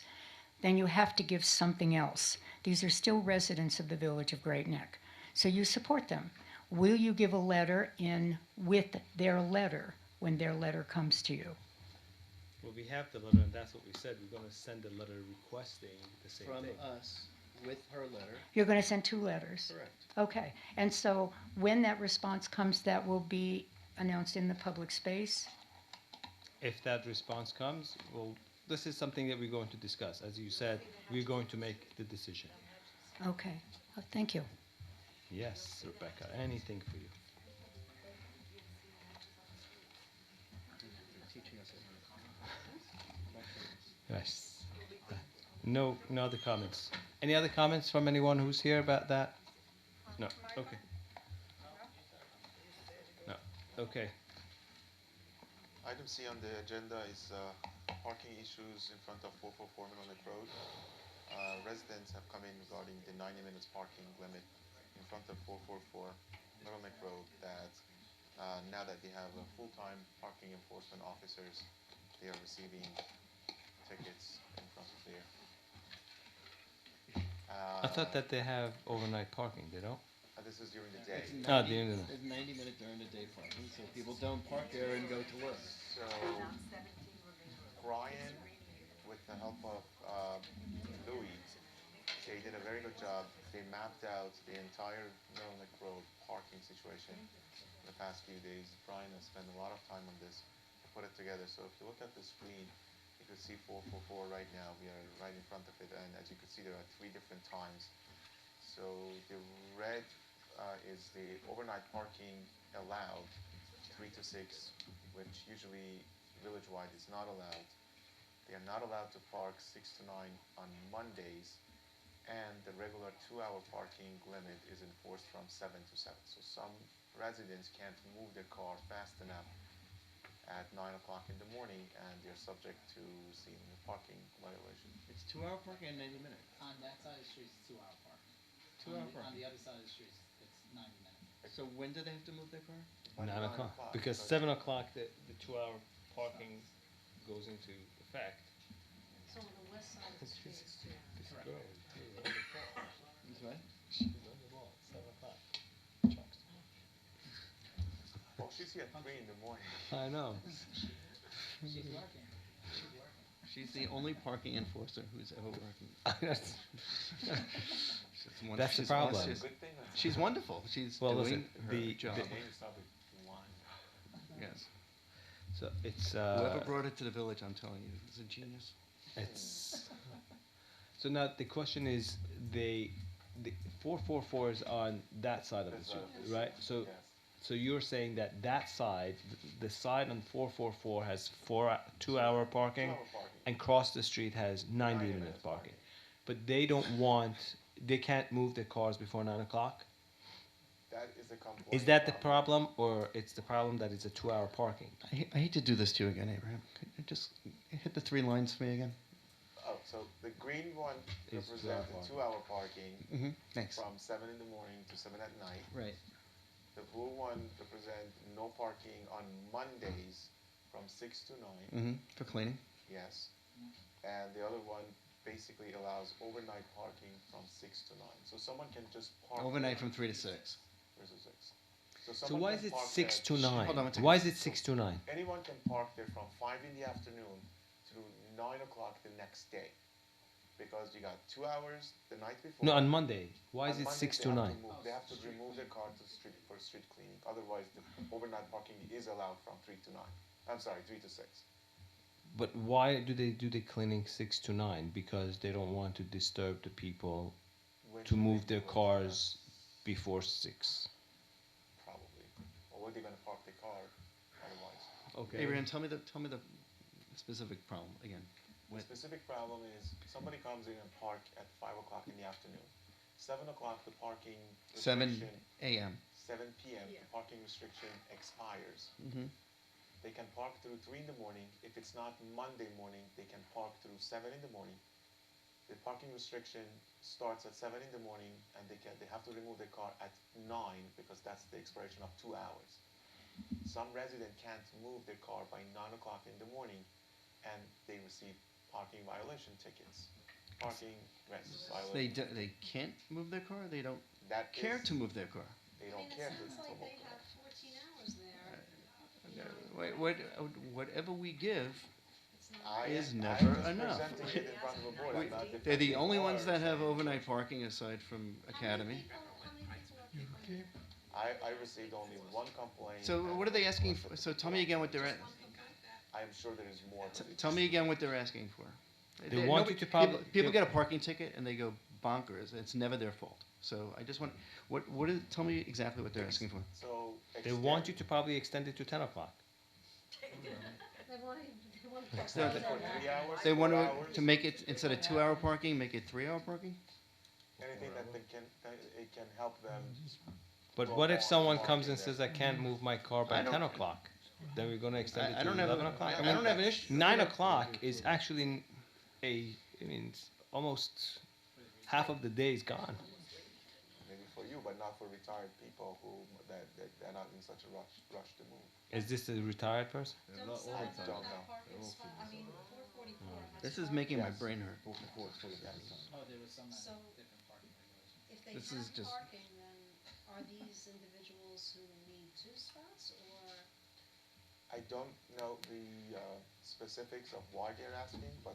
then you have to give something else. These are still residents of the village of Great Neck. So you support them. Will you give a letter in with their letter when their letter comes to you? Well, we have the letter, and that's what we said. We're gonna send a letter requesting the same From thing. us, with her letter. You're going to send 2 letters? Correct. Okay. And so when that response comes, that will be announced in the public space? If that response comes, well, this is something that we're going to discuss. As you said, we're going to make the decision. Okay. Thank you. Yes, Rebecca, anything for you. Teaching us. Yes. No other comments. Any other comments from anyone who's here about that? No, okay. No, okay. Item C on the agenda is parking issues in front of 444 Middle Neck Road. Residents have come in regarding the 90 minutes parking limit in front of 444 Middle Neck Road that now that they have full-time parking enforcement officers, they are receiving tickets in front of there. I thought that they have overnight parking, they don't? This is during the day. Ah, the end of It's 90 minute during the day parking, so people don't park there and go to work. So Brian, with the help of Louis, they did a very good job. They mapped out the entire Middle Neck Road parking situation in the past few days. Brian has spent a lot of time on this to put it together. So if you look at the screen, you can see 444 right now. We are right in front of it, and as you can see, there are 3 different times. So the red is the overnight parking allowed, 3 to 6, which usually village-wide is not allowed. They are not allowed to park 6 to 9 on Mondays, and the regular 2-hour parking limit is enforced from 7 to 7. So some residents can't move their car fast enough at 9 o'clock in the morning, and they're subject to seeing a parking violation. It's 2-hour parking and 90 minutes. On that side of the street, it's 2-hour parking. 2-hour On parking. the other side of the street, it's 90 minutes. So when do they have to move their car? By 9 o'clock. Because but 7 o'clock, the 2-hour parking goes into effect. So on the west side of the street is 2 hours. This girl is here on the ball. That's right. She's on the ball, 7 o'clock. Well, she's here at 3 in the morning. I know. She's working. She's working. She's the only parking enforcer who's ever working. That's She's wonderful. That's the She's problem. awesome. Good thing. She's wonderful. She's Well, doing listen, her the- job. the- Game started at 1. Yes. So it's Whoever brought it to the village, I'm telling you, is a genius. it's So now the question is, the 444 is on that side of the This street, side of the right? street, So, yes. so you're saying that that side, the side on 444 has 2 hour parking, 2 hour parking. and cross the street has 90 minutes minutes parking. But they don't want, they can't move their cars before 9 o'clock? That is a complaint. Is that the problem, or it's the problem that it's a 2 hour parking? I hate to do this to you again, Abraham. Could you just hit the 3 lines for me again? Oh, so the green one Is represents 2 hour the 2 hour parking Mm-hmm. Thanks. from 7 in the morning to 7 at night. Right. The blue one represents no parking on Mondays from 6 to 9. Mm-hmm. For cleaning. Yes. And the other one basically allows overnight parking from 6 to 9. So someone can just park Overnight there. from 3 to 6. 3 to 6. So So someone why can is it park 6 there. to 9? Hold on one second. Why is it 6 to 9? Anyone can park there from 5 in the afternoon to 9 o'clock the next day. Because you got 2 hours the night before. No, on Monday. Why is On it Monday, 6 they to have 9? They have to remove their car to the street for street cleaning. Otherwise, the overnight parking is allowed from 3 to 9. I'm sorry, 3 to 6. But why do they do the cleaning 6 to 9? Because they don't want to disturb the people When to do move they their do it? cars before 6. Probably. Or where they gonna park the car otherwise? Okay. Abraham, tell me the specific problem again. The specific problem is somebody comes in and park at 5 o'clock in the afternoon. 7 o'clock, the parking 7 restriction, a.m. 7 p.m., the parking restriction expires. Mm-hmm. They can park through 3 in the morning. If it's not Monday morning, they can park through 7 in the morning. The parking restriction starts at 7 in the morning, and they have to remove their car at 9 because that's the expiration of 2 hours. Some resident can't move their car by 9 o'clock in the morning, and they receive parking violation tickets. Parking rest violation. They can't move their car. They don't That care is- to move their car. They don't care to Sounds like move they the car. have 14 hours there. Whatever we give, It's not. is I'm never just enough. presenting it in front of a board. I'm not they're the defending only ones that cars. have overnight parking aside from Academy. How many people work there? I received only one complaint. So and what are they it asking was- for? So tell me again what they're at. I am sure there is more. but it's- Tell me again what they're asking for. They want you to probably- people get a parking ticket and they go bonkers. It's never their fault. So I just want tell me exactly what they're asking for. So. They want you to probably extend it to 10 o'clock. They want to Extend it for 3 hours, They want 4 hours, to make it instead of 2 hour parking, make it 3 hour parking. anything that it can help them. But Well, what if more someone parking comes and there. says, I can't move my car by I don't- 10 o'clock? Then we're going to extend it I to don't have 11 a- o'clock? I don't have an issue. 9 o'clock is actually it's almost half of the day is gone. Maybe for you, but not for retired people who that they're not in such a rush to move. Is this a retired person? Don't I sell don't that know. parking spot, I mean, 444 has. This is making my Yes. brain hurt. Oh, there was some So- different parking regulations. If they This is have just- parking, then are these individuals who need 2 spots, or? I don't know the specifics of why they're asking, but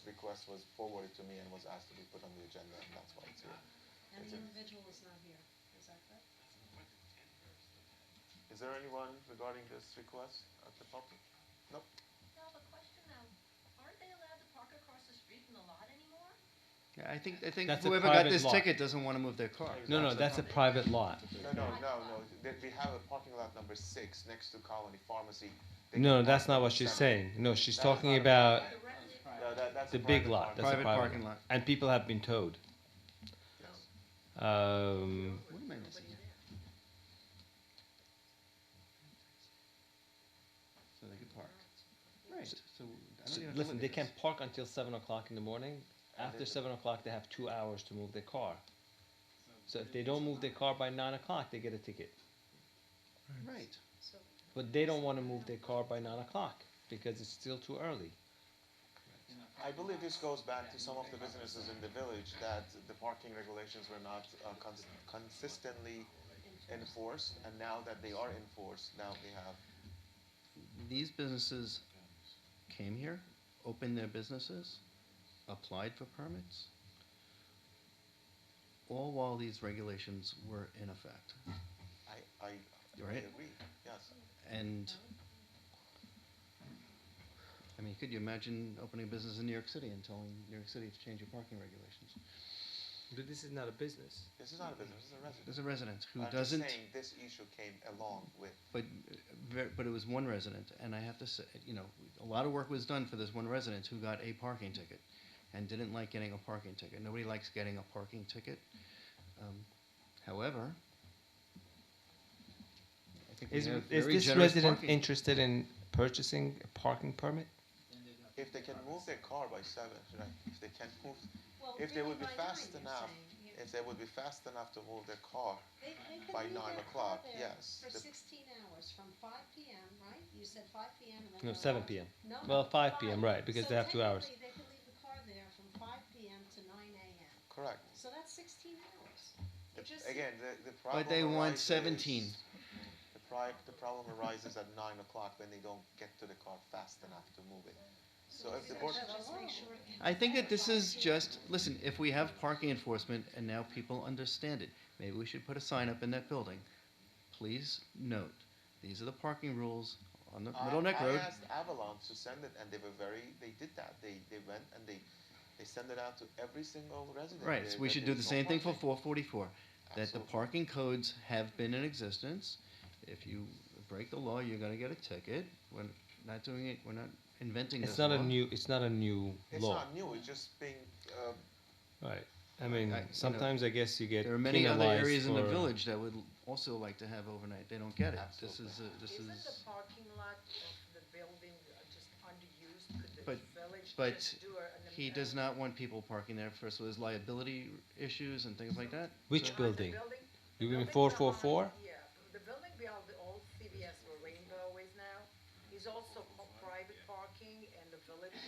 request was forwarded to me and was asked to be put on the agenda, and that's why it's here. And It's the a- individual is not here, is that correct? Is there anyone regarding this request at the public? Nope. Now, the question now, aren't they allowed to park across the street from the lot anymore? Yeah, I think That's a whoever got private this lot. ticket doesn't want to move their car. No, that's a private lot. No. They have a parking lot number 6 next to Colony Pharmacy. They No, can that's park not on what she's 7. saying. No, she's That's talking not a about No, that's the a big private lot. parking That's a Private private parking lot. lot. And people have been towed. Yes. What am I missing here? So they could park. Right. So I don't even have to Listen, look they at can this. park until 7 o'clock in the morning. After 7 o'clock, they have 2 hours to move their car. So if they don't move their car by 9 o'clock, they get a ticket. Right. So, But they don't want to move their car by 9 o'clock because it's still too early. I believe this goes back to some of the businesses in the village that the parking regulations were not consistently enforced, and now that they are enforced, now they have. These businesses came here, opened their businesses, applied for permits, all while these regulations were in effect. I Right. agree. Yes. And I mean, could you imagine opening a business in New York City and telling New York City to change your parking regulations? But this is not a business. This is not a business, this is a resident. There's a resident who I'm doesn't, just saying this issue came along with, but it was one resident, and I have to say, you know, a lot of work was done for this one resident who got a parking ticket and didn't like getting a parking ticket. Nobody likes getting a parking ticket. However, I think we Is have is very this generous resident parking. interested in purchasing a parking permit? if they can move their car by 7, right, if they can move, Well, if they really would be by fast 9, you're enough, saying, yeah. if they would be fast enough to move their car, They can by leave 9 their car o'clock, there yes, for the- 16 hours, from 5 PM, right? You said 5 PM and then No, they're 7 allowed to- p.m. No, Well, no, 5 p.m., right, because they have 2 hours. So technically, they can leave the car there from 5 PM to 9 AM. correct. So that's 16 hours. It just Again, the problem But they want arises- 17. The problem arises at 9 o'clock when they don't get to the car fast enough to move it. So if the board, Just make sure it can- I think that this is just, listen, if we have parking enforcement and now people understand it, maybe we should put a sign up in that building. Please note, these are the parking rules on the Middle Neck I Road. asked Avalon to send it, and they did that. They went and they send it out to every single resident. Right, there so we that should do there's the no same thing for parking. 444, that the Absolutely. parking codes have been in existence. If you break the law, you're gonna get a ticket. We're not doing it, we're not inventing this It's not a law. new. It's not a new It's law. not new, it's just being, Right. I mean, you know, sometimes I guess you get There are many other penalized areas in the for- village that would also like to have overnight, they don't get it. This is, Isn't the parking lot of the building just underused? Could the But- village but just do he does not want people parking there, first of all, there's liability issues and things like that. Which So- building? You mean building 444? behind- Yeah, the building behind the old CVS where Rainbow is now, is also private parking, and the village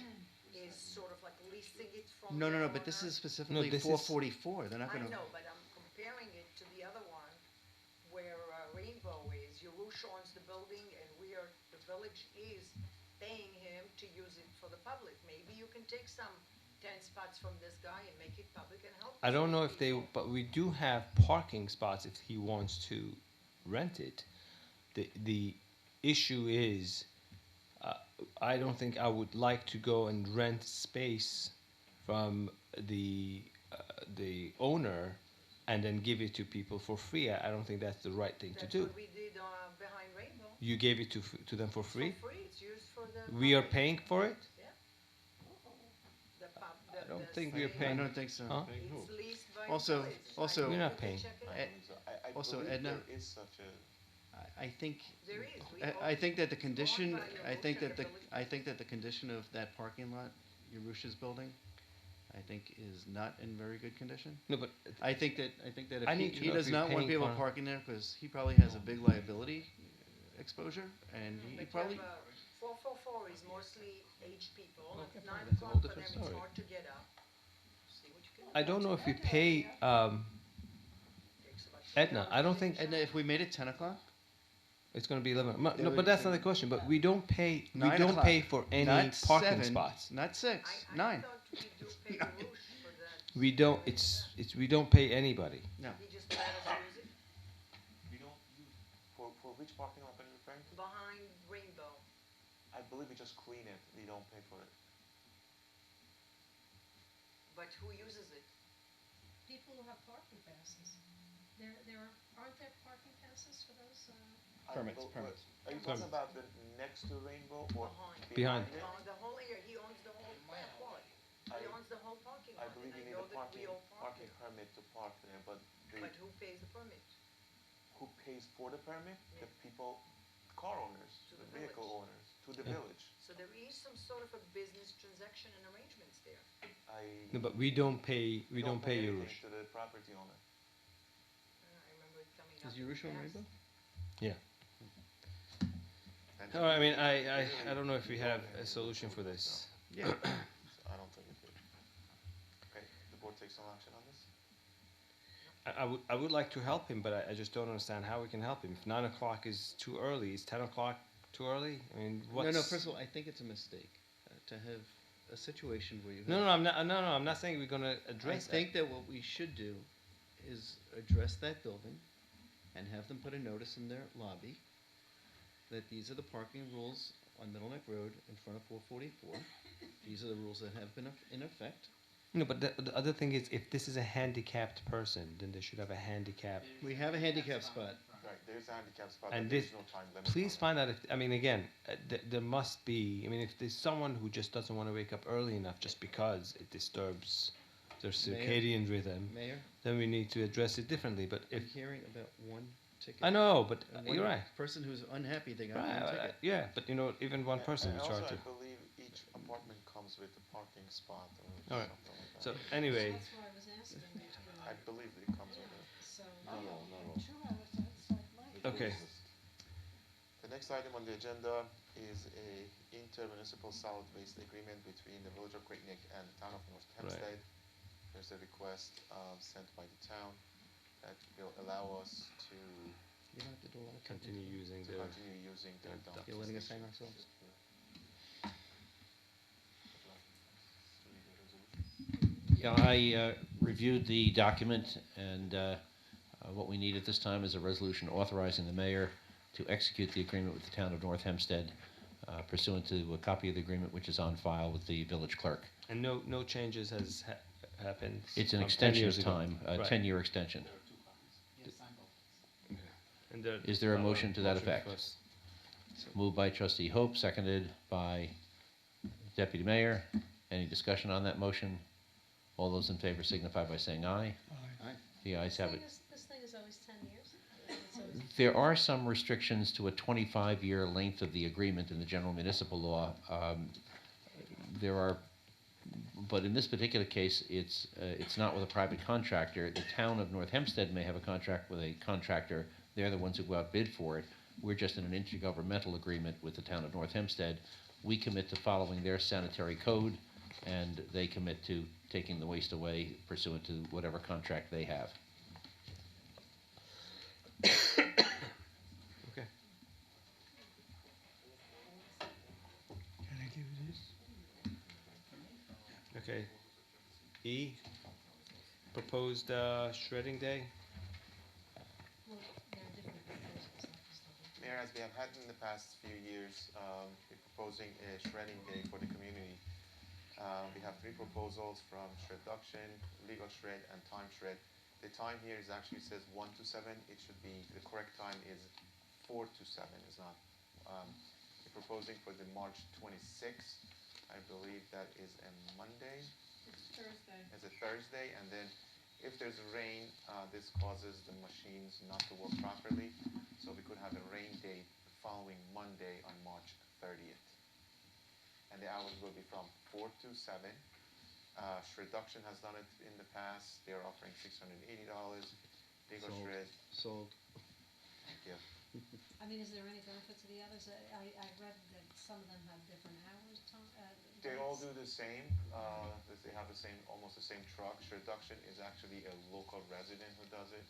is sort of like leasing it from No, the no, no, but this owner. is specifically this is- 444, they're not I gonna. know, but I'm comparing it to the other one where Rainbow is. Yarush owns the building and the village is paying him to use it for the public. Maybe you can take some 10 spots from this guy and make it public and help. I don't some know if they, people. but we do have parking spots if he wants to rent it. The issue is, I don't think I would like to go and rent space from the owner and then give it to people for free. I don't think that's the right thing to That's do. what we did behind Rainbow. You gave it to them for free. For free, it's used for the. We are public. paying for it. Yeah. I don't think we are I paying. don't think so. Huh? It's leased by the Also- village. also- We're not You can paying. check it out. I Also, believe Edna- there is such a, I think, There is. We I own- think that the it's owned condition, by I Yarush think and that the the, village. I think that the condition of that parking lot, Yarush's building, I think is not in very good condition. No, but I think that I if need to he know if does you're not want paying people for- parking there, because he probably has a big liability exposure, and he But probably, 444 is mostly aged people. Okay, At fine, 9 that's a o'clock whole for them, different it's story. hard to get up. See what you can do. I don't know if we pay Takes about 2 Edna. hours I don't to think and if we made it 10 o'clock, it's going to be 11. There No, would- but that's not the question. But we don't pay. We 9 don't o'clock. pay for any not parking 7, spots. not 6, I 9. thought we do pay the roof for that. We don't. It's we don't pay anybody. No. He just let us use it we don't use, for which parking lot are you referring to? behind Rainbow. I believe we just clean it, we don't pay for it. But who uses it? People who have parking passes. Aren't there parking passes for those, Permits, Are you permits. talking Permits. about the next to Rainbow or Behind. it? The whole area, he owns the whole lot. I- He owns the whole parking I lot. believe and you need know a that we parking, all park parking there. permit to park there, but But who pays the permit? who pays for the permit? The people, car owners, To the the vehicle village. owners, to the Yeah. village. So there is some sort of a business transaction and arrangements there. No, but we don't pay. We don't pay anything Yarush. to the property owner. I remember it coming up. Is Yarush on fast. Rainbow? And All right, I mean, I don't know if we have a solution for this. Yeah. I don't think we could. Okay, the board takes some action on this? I would like to help him, but I just don't understand how we can help him. If 9 o'clock is too early, is 10 o'clock too early? I mean, what's... No, first of all, I think it's a mistake to have a situation where you have. No, I'm not. No, I'm not saying we're going to I address think that what we should do is address that building and have them put a notice in their lobby that these are the parking rules on Middle Neck Road in front of 444. These are the rules that have been in effect. No, but the other thing is, if this is a handicapped person, then they should have a handicap. We have a handicap spot. Right, there's a handicap spot, And but there's this, no time limit. please on find out if, I mean, again, there must be, I mean, if there's someone who just doesn't want to wake up early enough just because it disturbs their circadian rhythm, Mayor, then we need to address it differently. But if, I'm hearing about one ticket. I know, but And you're one right. person who's unhappy, they got Right, one ticket. yeah, but you know, even one that. person And is also, hard to. I believe each apartment comes with a parking spot or All right. something like that. So anyway, That's why I was asking you to go. I believe it comes with a. So, okay. The next item on the agenda is a intermunicipal solid waste agreement between the Village of Great Neck and the Town of North Hempstead. There's a request sent by the town that will allow us to You don't have to do a lot of Continue using to their. continue using their dumpster You're letting us hang station. ourselves? Yeah, I reviewed the document, and what we need at this time is a resolution authorizing the mayor to execute the agreement with the town of North Hempstead pursuant to a copy of the agreement which is on file with the village clerk. And no changes has happened. It's an from 10 extension years of ago. time, a Right. 10-year extension. And there- Is there a motion to that motion effect? for us. Moved by trustee Hope, seconded by deputy mayor. Any discussion on that motion? All those in favor signify by saying aye. Aye. The ayes have it. This thing is always 10 years? It's always- There are some restrictions to a 25-year length of the agreement in the general municipal law. There are, but in this particular case, it's not with a private contractor. The town of North Hempstead may have a contract with a contractor. They're the ones who go out bid for it. We're just in an intergovernmental agreement with the town of North Hempstead. We commit to following their sanitary code, and they commit to taking the waste away pursuant to whatever contract they have. Okay. Okay. E, proposed shredding day. Well, there are different proposals like this level. Mayor, as we have had in the past few years, we're proposing a shredding day for the community. We have three proposals from Shreduction, Legal Shred, and Time Shred. The time here is actually says 1 to 7. It should be, the correct time is 4 to 7, is not. We're proposing for the March 26th. I believe that is a Monday. It's Thursday. It's a Thursday, and then if there's rain, this causes the machines not to work properly. So we could have a rain date the following Monday on March 30th. And the hours will be from 4 to 7. Shreduction has done it in the past. They're offering $680. Legal Sold. Shred, Sold. thank you. I mean, is there any benefit to the others? I read that some of them have different hours, They all dates. do the same. They have the same, almost the same truck. Shreduction is actually a local resident who does it.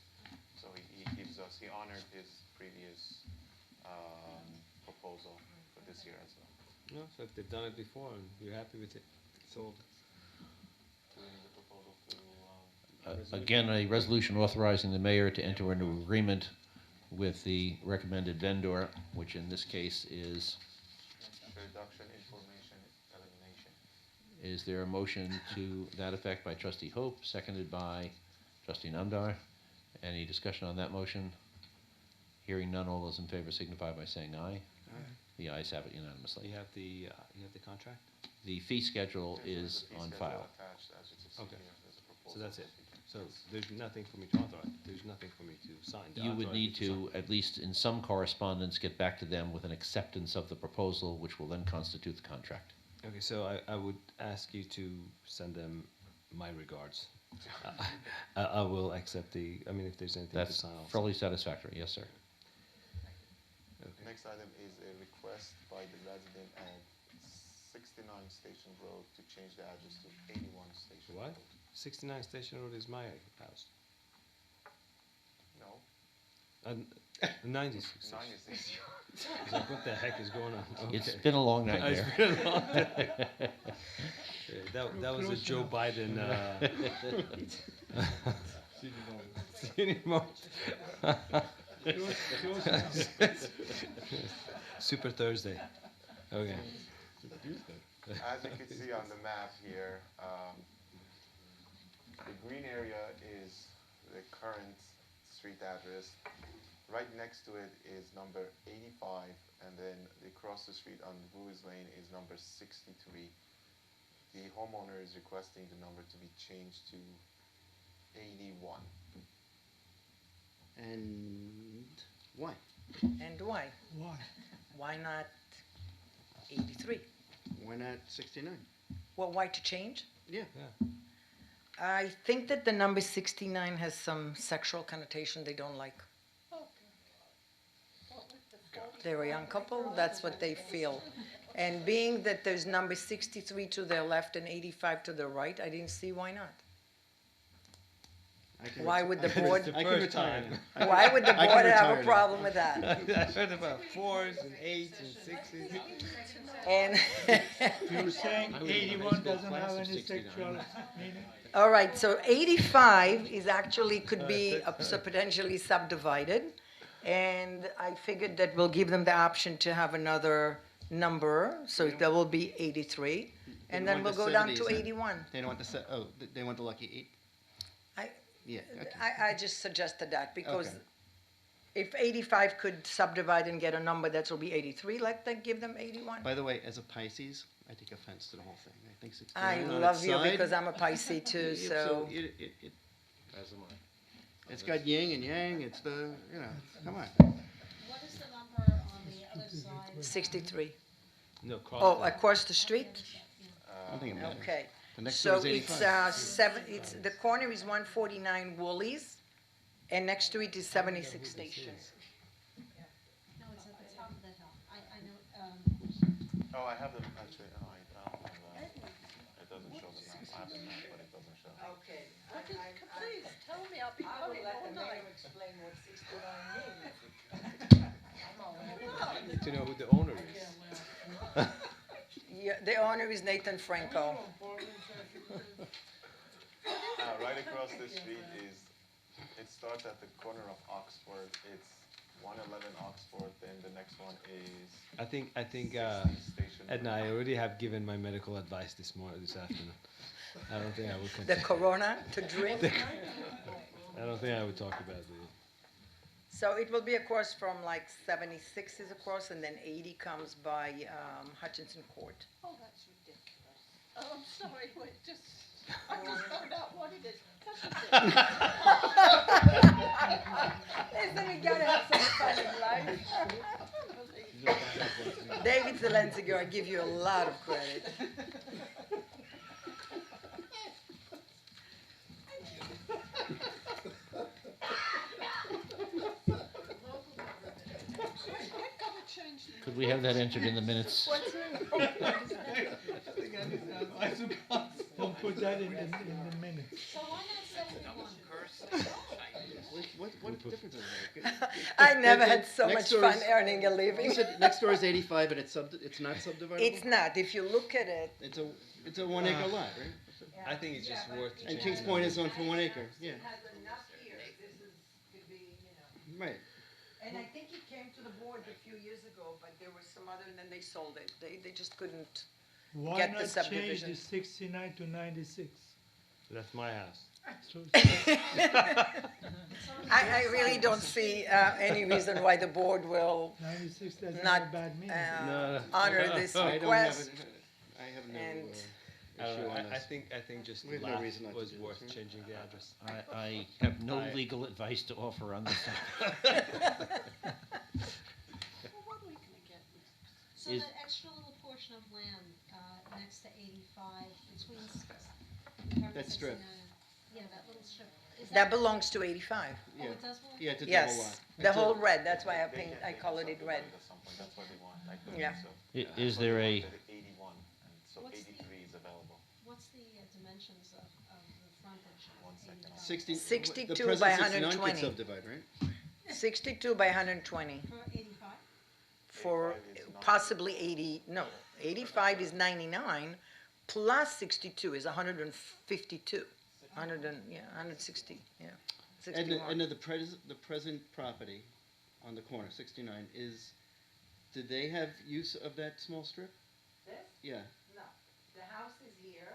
So he gives us, he honored his previous proposal for this year as well. No, so if they've done it before and you're happy with it, sold. Do we need a proposal to, Again, a resolution authorizing the mayor to enter into agreement with the recommended vendor, which in this case is, Shreduction, information, elimination. is there a motion to that effect by trustee Hope, seconded by trustee Namdar? Any discussion on that motion? Hearing none, all those in favor signify by saying aye. Aye. The ayes have it unanimously. You have the contract? The fee schedule There's is a fee on schedule file. attached as you can see Okay. here. There's a proposal. So that's it. Yes. So there's nothing for me to authorize, there's nothing for me to sign. to You would authorize need me sign. to, at least in some correspondence, get back to them with an acceptance of the proposal, which will then constitute the contract. Okay, so I would ask you to send them my regards. I will accept I mean, if there's anything to That's sign, I'll sign. fully satisfactory, yes, sir. Okay. Next item is a request by the resident at 69 Station Road to change the address to 81 Station What? Road. 69 Station Road is my house. No, 96. 96. It's like, what the heck is going on? It's Okay. been a long night It's there. been a long day. Yeah, that was a Joe Biden. Senior moment. Super Thursday. Okay. As you can see on the map here, the green area is the current street address. Right next to it is number 85, and then across the street on Ruiz Lane is number 63. The homeowner is requesting the number to be changed to 81. And why? And why? Why? Why not 83? Why not 69? Well, why to change? Yeah. I think that the number 69 has some sexual connotation they don't like. They're a young couple, that's what they feel. And being that there's number 63 to their left and 85 to their right, I didn't see why not. I can Why reti- would I the can board- ret- I can First retire time. now. Why would the I can board have retire a now. problem with that? I heard about 4s and 8s and 6s. And, You're saying I was in high 81 school doesn't class have of any 69. sexual meaning? all right, so 85 is actually, could be so potentially subdivided. And I figured that we'll give them the option to have another number, so there will be 83. And They then want we'll the go down 70s, to huh? 81. They don't want they want the lucky 8? I- Yeah, okay. I just suggested that because Okay. if 85 could subdivide and get a number that will be 83, let them give them 81. By the way, as a Pisces, I take offense to the whole thing. I think 69 I on love its you side, because I'm a Pisces too, so. As am I. It's got yin and yang, it's the, come on. What is the number on the other side? 63. No, cross. Oh, across the street? I don't think it matters. Okay. The next door So is it's 85. it's, the corner is 149 Woolies, and next to it is 76 Stations. No, it's at the top of the hill. I know, Oh, I have them actually. No, I don't have it doesn't show the map. I have the map, but it doesn't show. Okay. Please, tell me, I'll be coming all night. explain what 69 means. I need to know who the owner is. Yeah, the owner is Nathan Franco. Right across the street it starts at the corner of Oxford. It's 111 Oxford, then the next one is I think 60 Station. Edna, I already have given my medical advice this afternoon. I don't think I would The continue. Corona to drink. I don't think I would talk about the. So it will be across from like 76 is across, and then 80 comes by Hutchinson Court. Oh, that's ridiculous. Oh, I'm sorry, wait, I just found out what it is. Listen, we gotta have some fun in life. David Zelenziger, I give you a lot of credit. Could we have that entered in the minutes? Don't put that in the minutes. so why not 71? What difference does it make? I never had so Next much door fun is- earning a living. You said next door is 85, and it's not subdivided? It's not. If you look at it, It's a 1 acre lot, right? I think it's just worth. And Kings Point is on for 1 acre, yeah. has enough here. This is, could be, Right. And I think it came to the board a few years ago, but there was some other, and then they sold it. They just couldn't. Why Get the not change subdivision. the 69 to 96? That's my house. So, I really don't see any reason why the board will 96 doesn't not have a bad meaning. No. honor this I don't have request. I have no And- issue on I this. think just We the have no laugh reason not to was do this, worth right? changing the address. I have no I- legal advice to offer on this topic. So Is- that extra little portion of land, next to 85, between That strip. Yeah, that little strip. Is That belongs to 85. Oh, it does belong? Yeah, it's a double lot. Yes, the whole red. That's why I colored it red. At some point, that's what they want. I couldn't, Yeah. so. Is there a, 81, and so What's the- 83 is available. What's the dimensions of the frontage? of 1 second. 85? 62 62 the present by 69 120. could subdivide, right? 62 by 120 For 85? for 85 is not- possibly 80, no, 85 is 99, plus 62 is 152. 160, yeah, And 61. the present property on the corner, 69, is Did they have use of that small strip? This? Yeah. No. The house is here,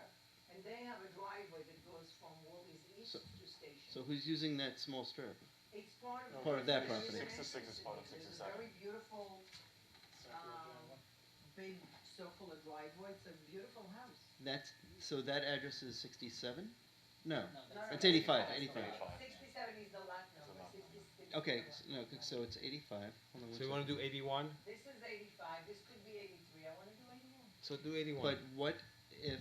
and they have a driveway that goes from Woolies East to Station. So who's using that small strip? It's part of. Part of that property. 66 is part of 67. It's a very beautiful, big circular driveway. It's a beautiful house. So that address is 67? No, No, it's 85, 85. 67 is the lot number, 66. Okay, so it's 85. Hold on one So you want to do 81? This is 85, this could be 83, I wanna do 81. So do 81. But what if,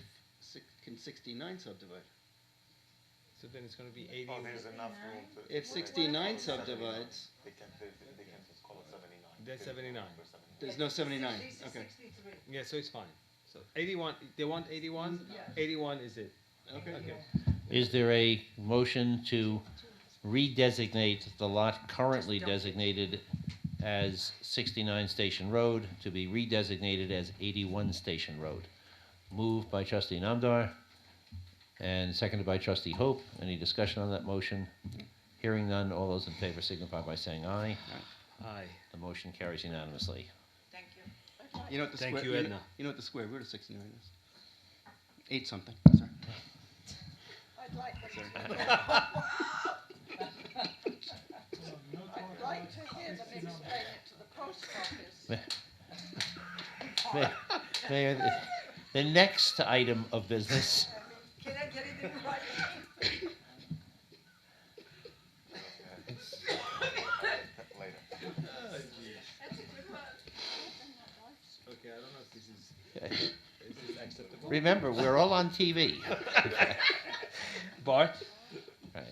can 69 subdivide? So then it's going to be Oh, 80. there's enough room to. If 69 subdivides, They can just call it 79. That's 79. there's no 79, This is okay. 63. Yeah, so it's fine. So 81, they want 81? 81 is it. Okay. Okay. Is there a motion to redesignate the lot currently designated as 69 Station Road to be redesignated as 81 Station Road? Moved by trustee Namdar and seconded by trustee Hope. Any discussion on that motion? Hearing none, all those in favor signify by saying aye. Aye. The motion carries unanimously. Thank you. You know what the Thank square, you, Edna. You know what the square root of 69 is? 8 something, sorry. I'd like them to, I'd like to hear them explain it to the post office. Mayor, the next item of business Can I get it in writing? Later. Okay, I don't know if this is acceptable. Remember, we're all on TV. Bart, Right.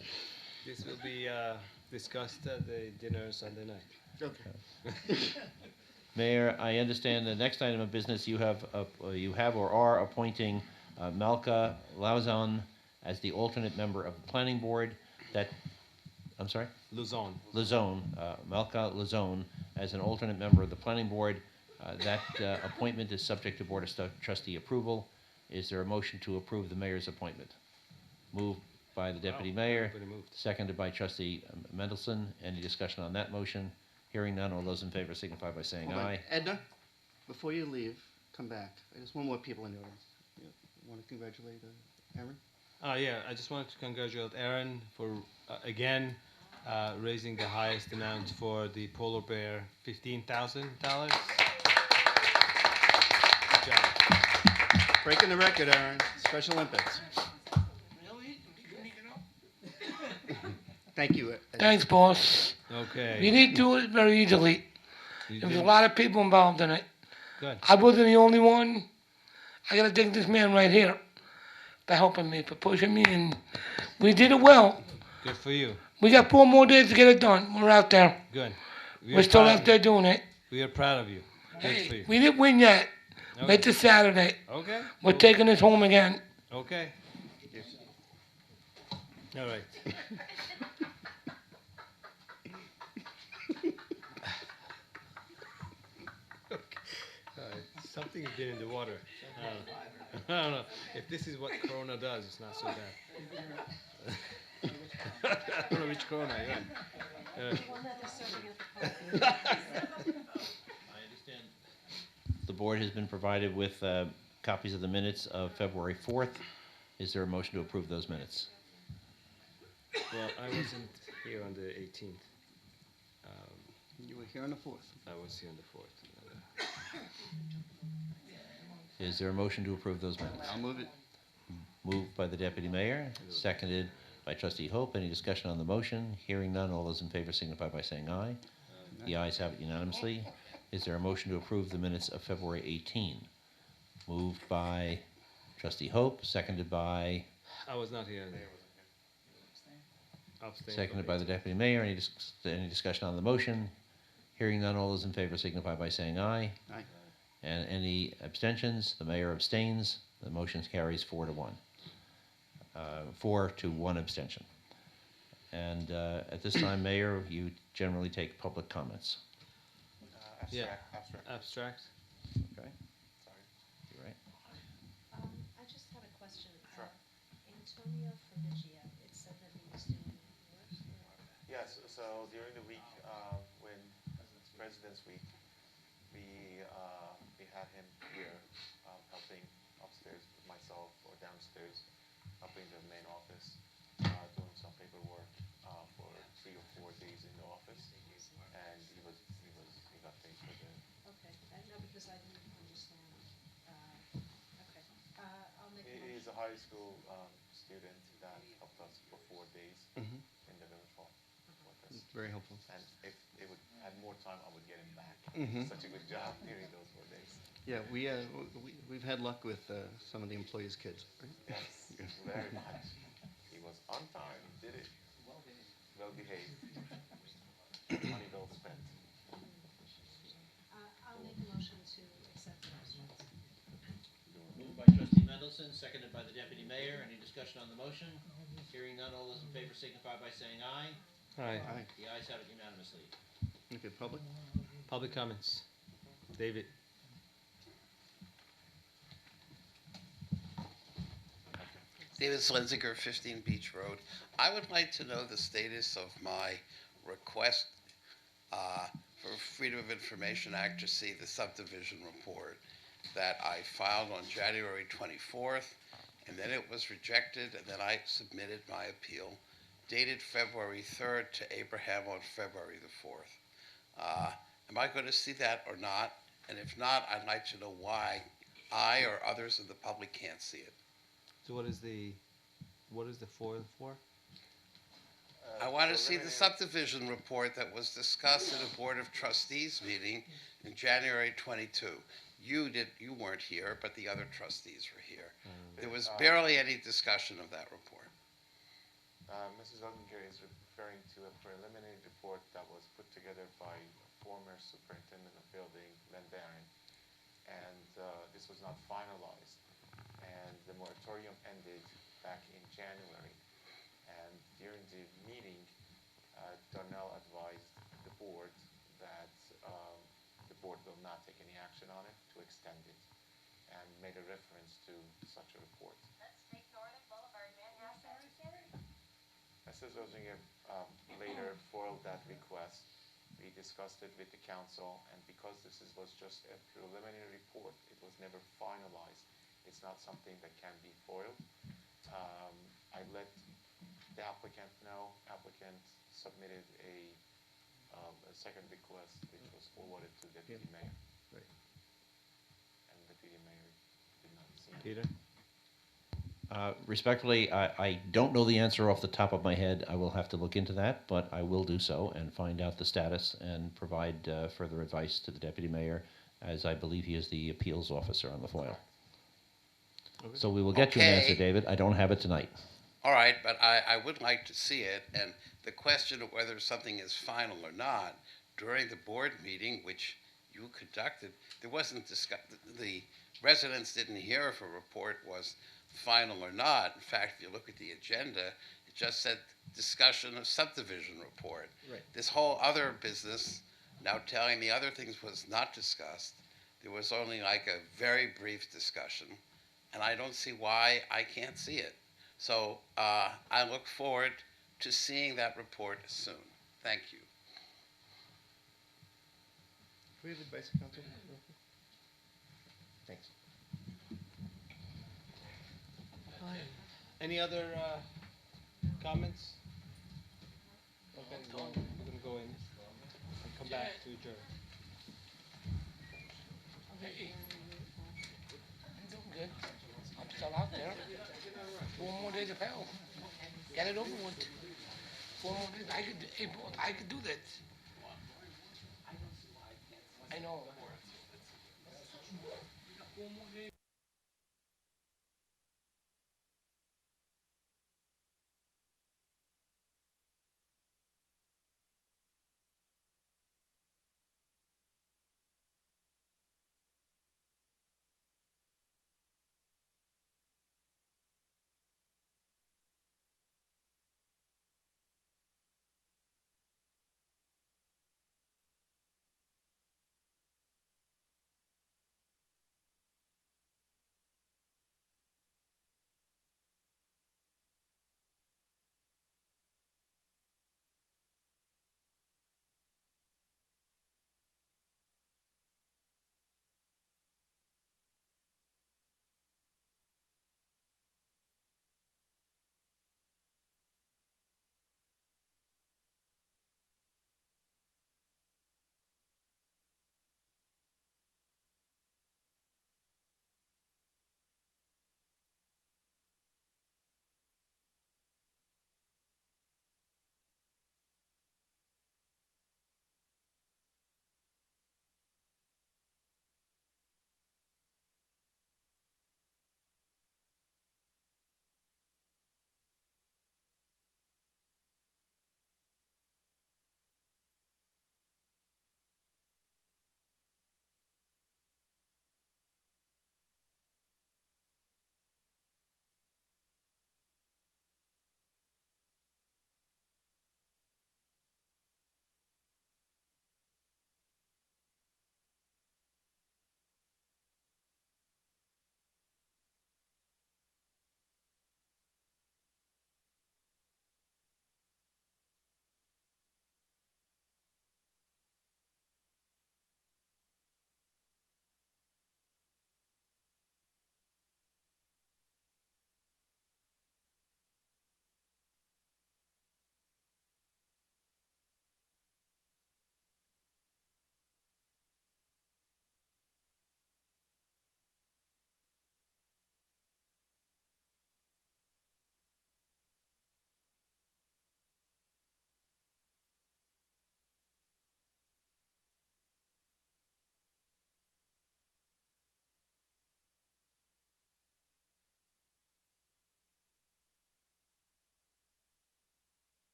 this will be discussed at the dinner Sunday night. Okay. Mayor, I understand the next item of business, you have or are appointing Malka Lauzon as the alternate member of the planning board. I'm sorry? Luzon. Lazone, Malka Lazone, as an alternate member of the planning board. That appointment is subject to Board of Trustee approval. Is there a motion to approve the mayor's appointment? Moved by the deputy mayor, Everybody moved. seconded by trustee Mendelson. Any discussion on that motion? Hearing none, all those in favor signify by saying Hold on. aye. Edna, before you leave, come back. There's one more people in the audience. Want to congratulate Aaron? Yeah, I just wanted to congratulate Aaron for, again, raising the highest amount for the polar bear, $15,000. Good job. Breaking the record, Aaron. Special Olympics. Thank you. Edna. Thanks, boss. Okay. We did do it very easily. You There was a did- lot of people involved in it. Good. I wasn't the only one. I gotta thank this man right here for helping me, for pushing me, and we did it well. Good for you. We got 4 more days to get it done. We're out there. Good. We We're are still proud- out there doing it. We are proud of you. Good for Hey, you. we didn't win yet. Okay. Wait till Saturday. Okay. We're taking this home again. Okay. All right. Something has been in the water. I don't know. If this is what Corona does, it's not so bad. I don't know which Corona you're in. I understand. The board has been provided with copies of the minutes of February 4th. Is there a motion to approve those minutes? Well, I wasn't here on the 18th. You were here on the 4th. I was here on the 4th. Is there a motion to approve those minutes? I'll move it. Moved by the deputy mayor, seconded by trustee Hope. Any discussion on the motion? Hearing none, all those in favor signify by saying aye. The ayes have it unanimously. Is there a motion to approve the minutes of February 18? Moved by trustee Hope, seconded by, I was not here. Abstained. seconded by the deputy mayor. Any discussion on the motion? Hearing none, all those in favor signify by saying aye. Aye. And any abstentions? The mayor abstains. The motion carries 4 to 1. 4 to 1 abstention. And at this time, Mayor, you generally take public comments. Yeah. Abstract. Abstract. Okay? Sorry. You're right. I just had a question. Sure. Antonio Fenigia, it said that he was doing work. Yes, so during the week, when President's Week, we we had him here helping upstairs with myself or downstairs helping the main office, doing some paperwork for 3 or 4 days in the office, and he got paid for the. Okay, no, because I didn't understand. Okay, I'll make a He's a motion. high school student that helped us for 4 days Mhm. in the village hall with us. Very helpful. And if they would had more time, I would get him back. Mhm. Such a good job during those 4 days. Yeah, we've had luck with some of the employees' kids. Right? Yes, very much. He was on time. He did it. Well behaved. Money well spent. I'll make a motion to accept the abstract. Moved by trustee Mendelson, seconded by the deputy mayor. Any discussion on the motion? Hearing none, all those in favor signify by saying aye. Aye. Aye. The ayes have it unanimously. Okay, public? Public comments. David. David Slenziger, 15 Beach Road. I would like to know the status of my request for Freedom of Information Act to see the subdivision report that I filed on January 24th, and then it was rejected, and then I submitted my appeal, dated February 3rd to Abraham on February the 4th. Am I going to see that or not? And if not, I'd like to know why I or others in the public can't see it. So what is the foil for? I want to see the subdivision report that was discussed at a Board of Trustees meeting in January 22. You weren't here, but the other trustees were here. There was barely any discussion of that report. Mrs. Eldinger is referring to a preliminary report that was put together by former superintendent of building, Len Barron, and this was not finalized. And the moratorium ended back in January. And during the meeting, Darnell advised the board that the board will not take any action on it to extend it, and made a reference to such a report. Let's take Nordic Boulevard, Manhattan. Mrs. Ozinger later foiled that request. We discussed it with the council, and because was just a preliminary report, it was never finalized. It's not something that can be foiled. I let the applicant know. Applicant submitted a second request, which was forwarded to deputy mayor. Right. And deputy mayor did not see it. Peter? Respectfully, I don't know the answer off the top of my head. I will have to look into that, but I will do so and find out the status and provide further advice to the deputy mayor, as I believe he is the appeals officer on the FOIL. Okay. So we will get you an answer, Okay. David. I don't have it tonight. All right, but I would like to see it, and the question of whether something is final or not, during the board meeting, which you conducted, there wasn't the residents didn't hear if a report was final or not. In fact, if you look at the agenda, it just said discussion of subdivision report. Right. This whole other business, now telling me other things was not discussed. There was only like a very brief discussion, and I don't see why I can't see it. So I look forward to seeing that report soon. Thank you. Can we have advice, council? Thanks. Any other comments? Okay, we're gonna go in and come back to adjourn. Hey, I'm doing good. I'm still out there. 4 more days of hell. Get it over with. 4 more days. I could do that. I know. 4 more days.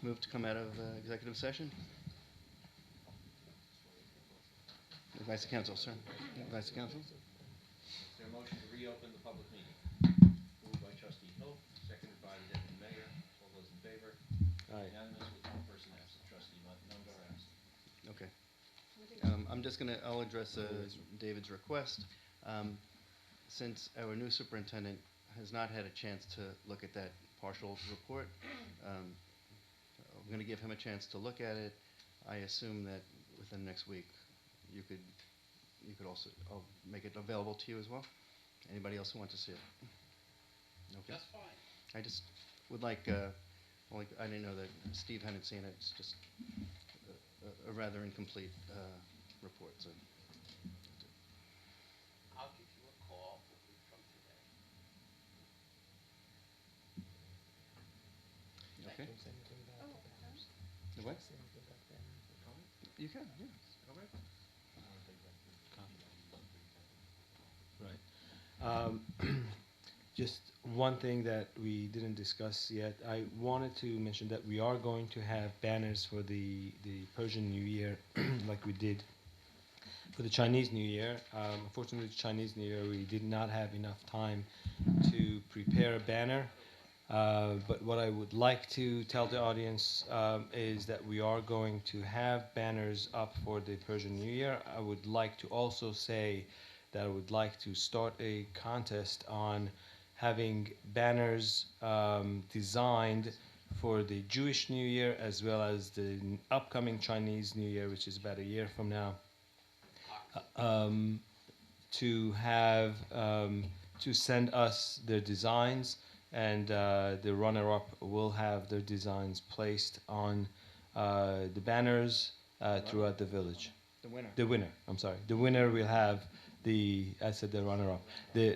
Move to come out of executive session. Advice of counsel, sir. Advice of counsel. Is there a motion to reopen the public meeting? Moved by trustee Hope, seconded by the deputy mayor. All those in favor? Aye. Unanimous with one person absent. Trustee Mundar absent. Okay. I'm just gonna, I'll address David's request. Since our new superintendent has not had a chance to look at that partial report, I'm gonna give him a chance to look at it. I assume that within next week, you could also, I'll make it available to you as well. Anybody else who wants to see it? Okay. That's fine. I just would like, only, I didn't know that Steve hadn't seen it. It's just a rather incomplete report, so. I'll give you a call a week from today. Okay. The what? You can, yeah. All right. Right. Just one thing that we didn't discuss yet. I wanted to mention that we are going to have banners for the Persian New Year, like we did for the Chinese New Year. Unfortunately, the Chinese New Year, we did not have enough time to prepare a banner. But what I would like to tell the audience is that we are going to have banners up for the Persian New Year. I would like to also say that I would like to start a contest on having banners designed for the Jewish New Year as well as the upcoming Chinese New Year, which is about a year from now. To have to send us their designs, and the runner-up will have their designs placed on the banners throughout the village. The winner. The winner. I'm sorry. The winner will have I said the runner-up. The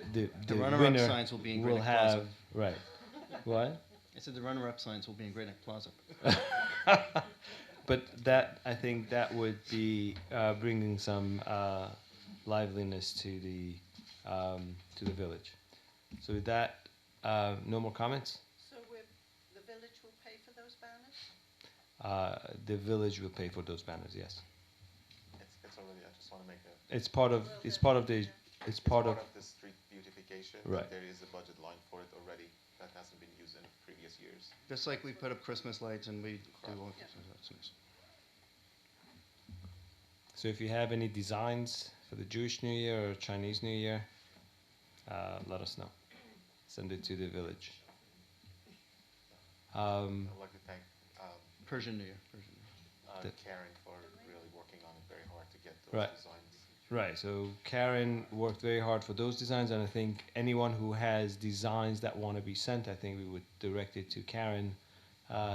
runner-up winner signs will be in will Great Neck Plaza. have right. What? I said the runner-up signs will be in Great Neck Plaza. But that, I think that would be bringing some liveliness to the village. So with that, no more comments. So the village will pay for those banners? The village will pay for those banners. Yes. It's already, I just want to make a. It's part of the it's part of the street beautification. Right. But there is a budget line for it already that hasn't been used in previous years. Just like we put up Christmas lights and we do Correct. all Yeah. Christmas lights. So if you have any designs for the Jewish New Year or Chinese New Year, let us know. Send it to the village. I'd like to thank Persian New Year. Karen for really working on it very hard to get those Right. designs. Right, so Karen worked very hard for those designs, and I think anyone who has designs that want to be sent, I think we would direct it to Karen.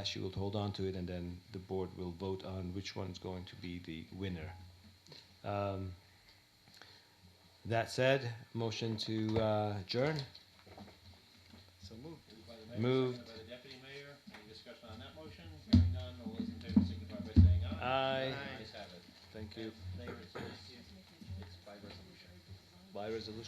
She will hold on to it, and then the board will vote on which one's going to be the winner. That said, motion to adjourn. So moved. Moved by the mayor, Moved. seconded by the deputy mayor. Any discussion on that motion? Hearing none, all those in favor signify by saying aye. Aye. Ayes have it. Thank you. Mayor, it's by resolution. By resolution.